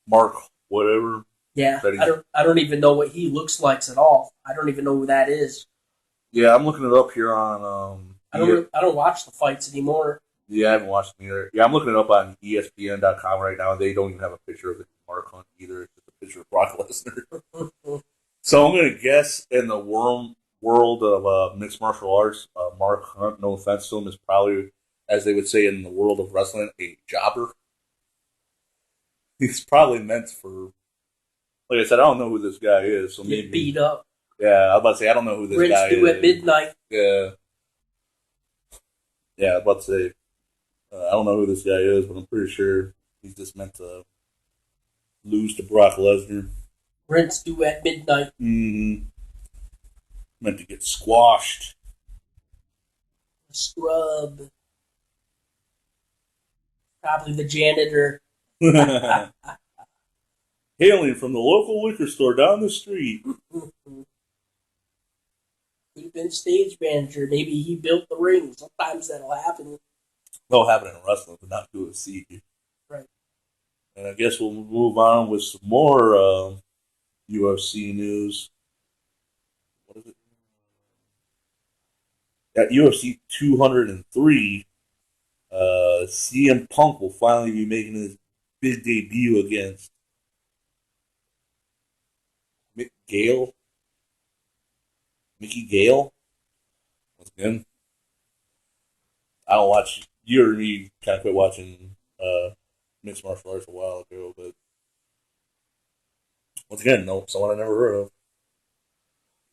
Mark, whatever. Yeah, I don't even know what he looks like at all. I don't even know who that is. Yeah, I'm looking it up here on. I don't watch the fights anymore. Yeah, I haven't watched them either. Yeah, I'm looking it up on ESPN.com right now, and they don't even have a picture of Mark Hunt either. It's just a picture of Brock Lesnar. So I'm going to guess in the world of mixed martial arts, Mark Hunt, no offense to him, is probably, as they would say in the world of wrestling, a jobber. He's probably meant for, like I said, I don't know who this guy is. So maybe beat up. Yeah, I was about to say, I don't know who this guy is. At midnight. Yeah. Yeah, I was about to say, I don't know who this guy is, but I'm pretty sure he's just meant to lose to Brock Lesnar. Rinse due at midnight. Mm-hmm. meant to get squashed. Scrub. Probably the janitor. Hailing from the local liquor store down the street. Could have been stage manager. Maybe he built the ring. Sometimes that'll happen. That'll happen in wrestling, but not UFC. Right. And I guess we'll move on with some more UFC news. What is it? At UFC 203, CM Punk will finally be making his big debut against Mickey Gale. Once again, I don't watch. You or me kind of quit watching mixed martial arts a while ago, but once again, no, someone I never heard of.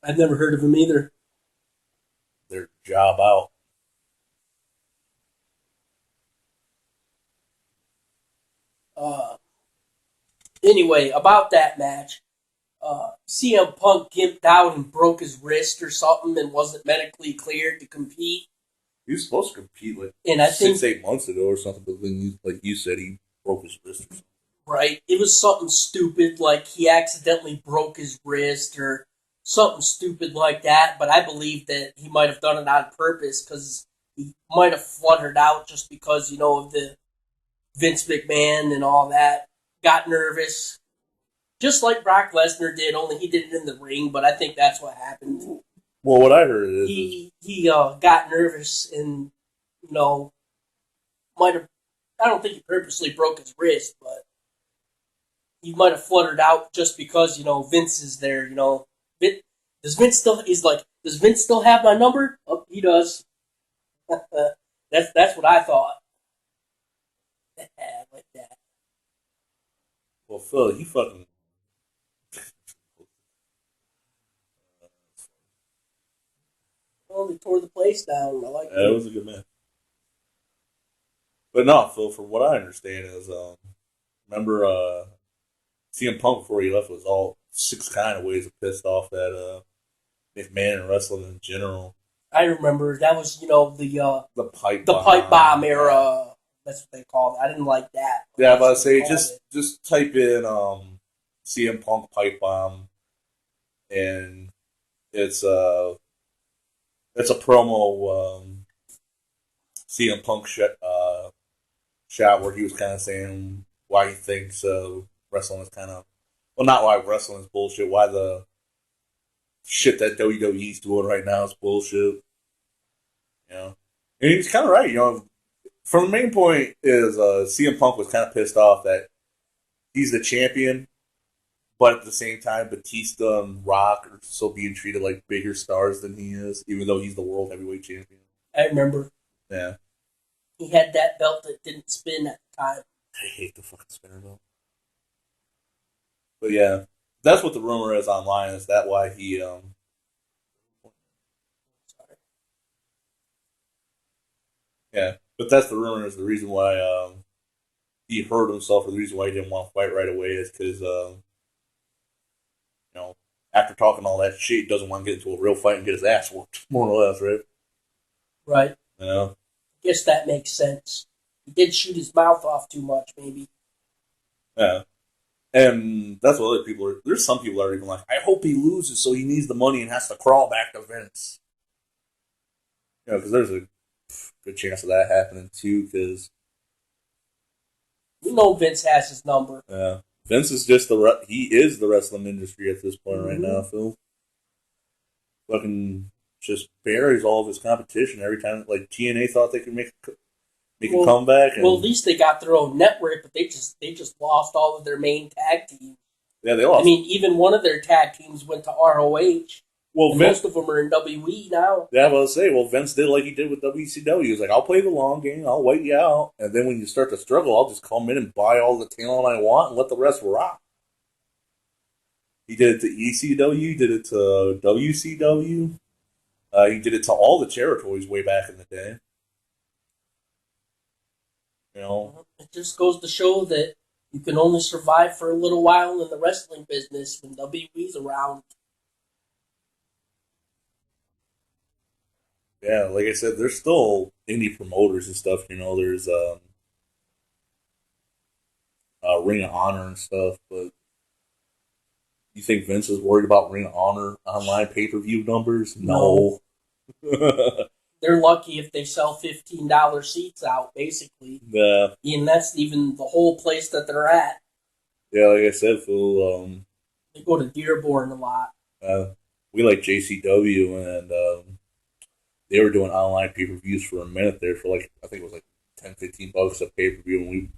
I've never heard of him either. Their job out. Anyway, about that match, CM Punk gimped out and broke his wrist or something and wasn't medically cleared to compete. He was supposed to compete like And I think 6-8 months ago or something, but then, like you said, he broke his wrist or something. right, it was something stupid like he accidentally broke his wrist or something stupid like that. But I believe that he might have done it on purpose because he might have fluttered out just because of the Vince McMahon and all that. Got nervous. Just like Brock Lesnar did, only he did it in the ring, but I think that's what happened. Well, what I heard is He got nervous and, might have, I don't think he purposely broke his wrist, but he might have fluttered out just because, Vince is there, does Vince still have my number? Oh, he does. That's what I thought. Like that. well, Phil, he fucking. Well, they tore the place down. I like Yeah, it was a good match. But no, Phil, from what I understand is, remember CM Punk before he left was all 6 kind of ways of pissed off at McMahon and wrestling in general. I remember that was The pipe bomb era. That's what they called it. I didn't like that. Yeah, I'm about to say just type in CM Punk pipe bomb, and it's a promo CM Punk shot where he was kind of saying why he thinks wrestling is kind of not why wrestling is bullshit, why the shit that WWE's doing right now is bullshit. And he's kind of right. From the main point is CM Punk was kind of pissed off that he's the champion, but at the same time, Batista and Rock are still being treated like bigger stars than he is, even though he's the world heavyweight champion. I remember. Yeah. He had that belt that didn't spin at the time. I hate the fucking spinner belt. But yeah, that's what the rumor is online. Is that why he Yeah, but that's the rumor. Is the reason why he hurt himself, or the reason why he didn't want to fight right away is because after talking all that shit, he doesn't want to get into a real fight and get his ass whooped, more or less, right? Right. Yeah. Guess that makes sense. He did shoot his mouth off too much, maybe. Yeah. And that's what other people are. There's some people that are even like, I hope he loses so he needs the money and has to crawl back to Vince. Because there's a good chance of that happening too. Because we know Vince has his number. Yeah, Vince is just he is the wrestling industry at this point right now, Phil. Fucking just buries all of his competition every time. Like TNA thought they could make a comeback. Well, at least they got their own network, but they just lost all of their main tag teams. Yeah, they lost. I mean, even one of their tag teams went to ROH. Well, most of them are in WWE now. Yeah, I was say, Vince did like he did with WCW. He was like, I'll play the long game, I'll wait you out, and then when you start to struggle, I'll just come in and buy all the talent I want and let the rest rock. He did it to ECW, he did it to WCW, he did it to all the territories way back in the day. It just goes to show that you can only survive for a little while in the wrestling business when WWE's around. Yeah, like I said, there's still indie promoters and stuff. There's Ring of Honor and stuff. But you think Vince is worried about Ring of Honor online pay per view numbers? No. No. Yeah, They're lucky if they sell $15 seats out, basically. And that's even the whole place that they're at. yeah. Like I said, Phil, They go to Dearborn a lot. we like JCW, and they were doing online pay per views for a minute there for like I think it was like 10, $15 a pay per view, and we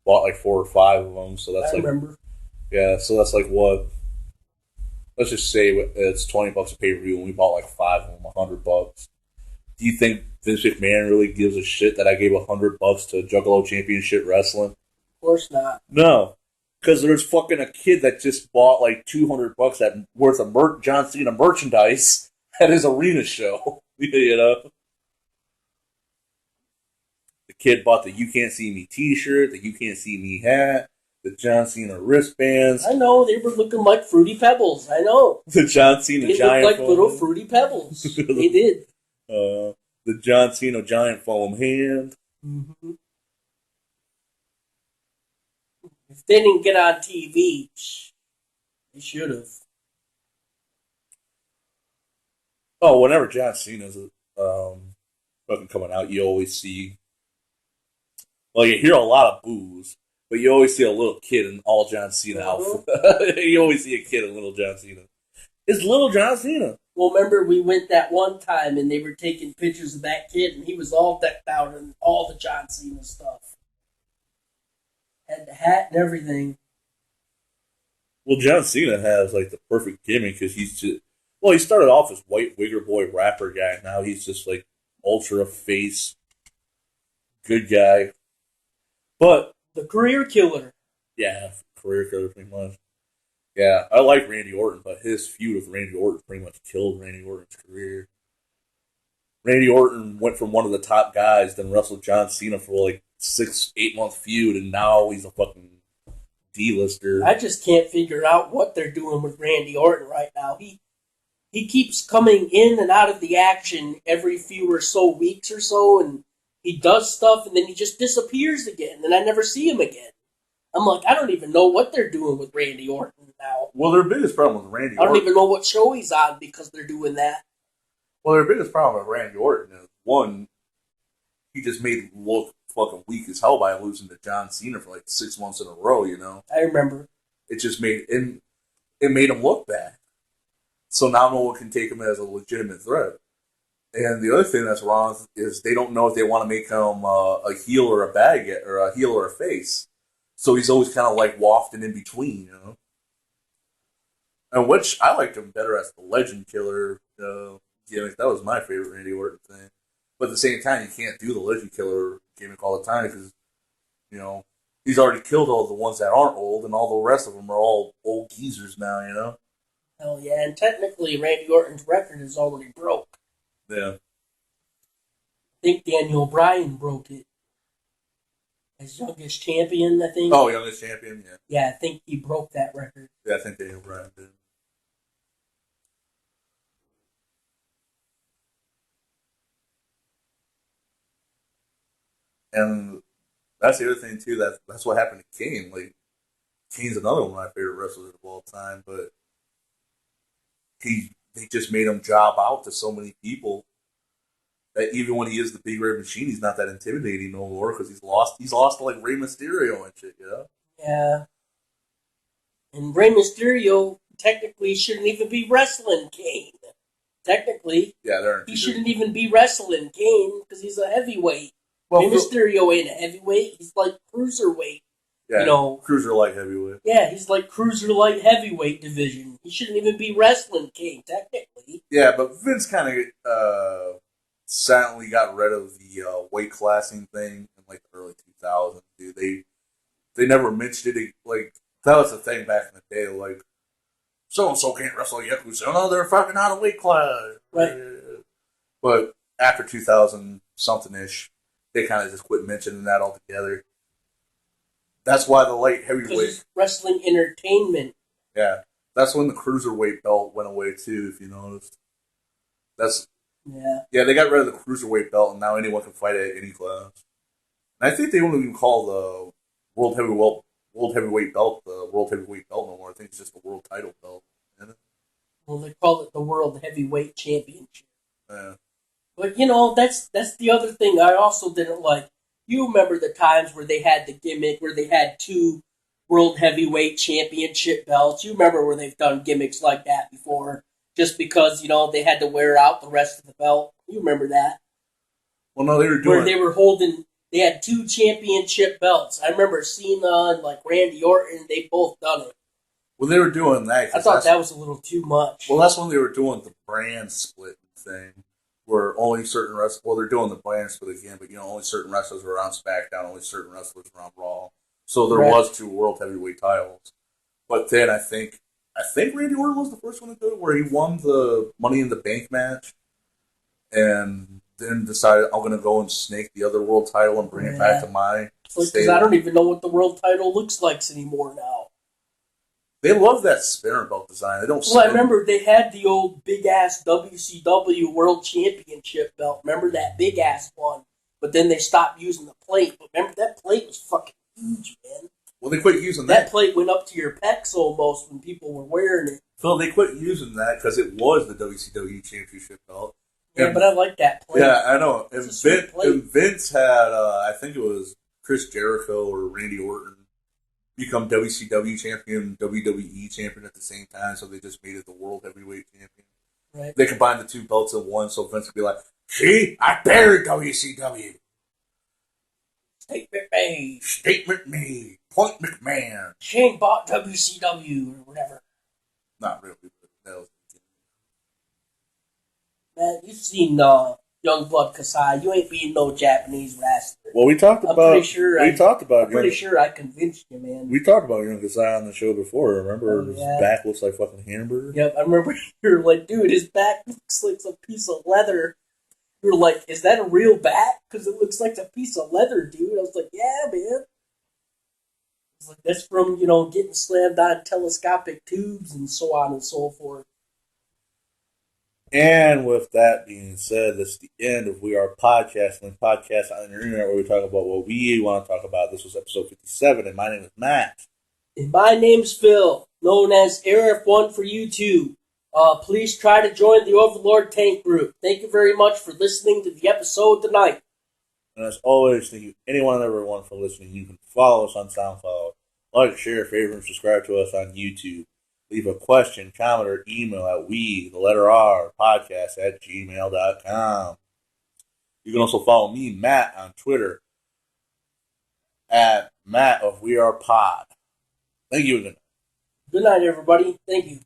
bought like 4 or 5 of them. So that's I like remember. yeah, so that's like what. Let's just say it's $20 a pay per view, and we bought like 5 of them, $100. Do you think Vince McMahon really gives a shit that I gave $100 to Juggalo Championship Wrestling? Of course not. No, because there's fucking a kid that just bought like $200 worth of John Cena merchandise at his arena show. The kid bought the "You Can't See Me" T-shirt, the "You Can't See Me" hat, the John Cena wristbands. I know, they were looking like Fruity Pebbles. I know. The John Cena they giant looked like foam. little Fruity Pebbles. They did. The John Cena giant foam hand. Mm-hmm. If they didn't get on TV, they should have. Oh, whenever John Cena's fucking coming out, you always see. Well, you hear a lot of boos, but you always see a little kid in all John Cena outfit. You always see a kid in little John Cena. It's little John Cena. Well, remember we went that one time and they were taking pictures of that kid and he was all decked out in all the John Cena stuff. Had the hat and everything. Well, John Cena has like the perfect gimmick because he's just. Well, he started off as white wigger boy rapper guy. Now he's just like ultra face, good guy. But the career killer. Yeah, career killer pretty much. Yeah, I like Randy Orton, but his feud with Randy Orton pretty much killed Randy Orton's career. Randy Orton went from one of the top guys, then wrestled John Cena for like 6-8 month feud, and now he's a fucking D-lister. I just can't figure out what they're doing with Randy Orton right now. He keeps coming in and out of the action every few or so weeks or so, and he does stuff, and then he just disappears again, and I never see him again. I'm like, I don't even know what they're doing with Randy Orton now. Well, their biggest problem with Randy Orton... I don't even know what show he's on because they're doing that. Well, their biggest problem with Randy Orton is, one, he just made him look fucking weak as hell by losing to John Cena for like 6 months in a row, you know? I remember. It just made... It made him look bad. So now no one can take him as a legitimate threat. And the other thing that's wrong is they don't know if they want to make him a heel or a bad guy, or a heel or a face. So he's always kind of like wafting in between, you know. And which I liked him better as the Legend Killer gimmick. That was my favorite Randy Orton thing. But at the same time, you can't do the Legend Killer gimmick all the time because, you know, he's already killed all the ones that aren't old, and all the rest of them are all old geezers now, you know. Hell yeah, and technically Randy Orton's record is already broke. Yeah. I think Daniel Bryan broke it. As youngest champion, I think. Oh, youngest champion, yeah. Yeah, I think he broke that record. Yeah, I think Daniel Bryan did. And that's the other thing too. That's what happened to Kane. Like Kane's another one of my favorite wrestlers of all time, but they just made him job out to so many people that even when he is the big red machine, he's not that intimidating no more because he's lost to like Rey Mysterio and shit, you know? Yeah. And Rey Mysterio technically shouldn't even be wrestling Kane. Technically. Yeah, he shouldn't even be wrestling Kane because he's a heavyweight. Well, Rey Mysterio ain't a heavyweight. He's like cruiserweight. Yeah, you know, cruiser light heavyweight. Yeah, he's like cruiser light heavyweight division. He shouldn't even be wrestling Kane, technically. Yeah, but Vince kind of silently got rid of the weight classing thing in like the early 2000s. Dude, they never mentioned it. Like that was the thing back in the day. Like so and so can't wrestle Yakuza. No, they're fucking out of weight class. Right. But after 2000 something ish, they kind of just quit mentioning that altogether. That's why the light heavyweight wrestling entertainment. Yeah, that's when the cruiserweight belt went away too. If you noticed, Yeah, they got rid of the cruiserweight belt, and now anyone can fight at any class. And I think they don't even call the world heavyweight belt the world heavyweight belt no more. I think it's just the world title belt. Isn't it? Well, they call it the World Heavyweight Championship. Yeah. But that's the other thing I also didn't like. You remember the times where they had the gimmick where they had two World Heavyweight Championship belts. You remember where they've done gimmicks like that before, just because they had to wear out the rest of the belt. You remember that? Well, no, they were Where doing. they were holding, they had two championship belts. I remember Cena and like Randy Orton. They both done it. Well, they were doing that. I thought that was a little too much. Well, that's when they were doing the brand split thing, where only certain wrestlers. Well, they're doing the brand split again, but only certain wrestlers were on SmackDown, only certain wrestlers were on Raw. So there was two world heavyweight titles. But then I think Randy Orton was the first one to do it, where he won the Money in the Bank match, and then decided I'm going to go and snake the other world title and bring it back to my. Because I don't even know what the world title looks like anymore now. They love that spinner belt design. They don't. Well, I remember they had the old big ass WCW World Championship belt. Remember that big ass one? But then they stopped using the plate. But remember that plate was fucking huge, man. Well, they quit using that. That plate went up to your pecs almost when people were wearing it. Phil, they quit using that because it was the WCW Championship belt. Yeah, but I like that plate. Yeah, I know. And Vince had, I think it was Chris Jericho or Randy Orton, become WCW champion, WWE champion at the same time, so they just made it the World Heavyweight Champion. Right. They combined the two belts in one, so Vince could be like, see, I buried WCW. Statement made. Statement made. Point McMahon. Shane bought WCW or whatever. Not really, but that was Man, you've seen Youngblood Kasai. You ain't being no Japanese wrestler. Well, we talked about. I'm pretty Young, sure I convinced you, man. We talked about Young Kasai on the show before. Remember, his back looks like fucking hamburger. Yep, I remember you were like, dude, his back looks like a piece of leather. You were like, is that a real back? Because it looks like a piece of leather, dude. I was like, yeah, man. It's like that's from getting slammed on telescopic tubes and so on and so forth. And with that being said, this is the end of We Are Podcasting, podcast on the internet where we talk about what we want to talk about. This was episode 57, and my name is Matt. And my name's Phil, known as AirF1 for YouTube. Please try to join the Overlord Tank Group. Thank you very much for listening to the episode tonight. And as always, thank you anyone and everyone for listening. You can follow us on SoundCloud, like, share, favorite, and subscribe to us on YouTube. Leave a question, comment, or email at podcast@gmail.com. You can also follow me, Matt, on Twitter at Matt of We Are Pod. Thank you again. Good night, everybody. Thank you.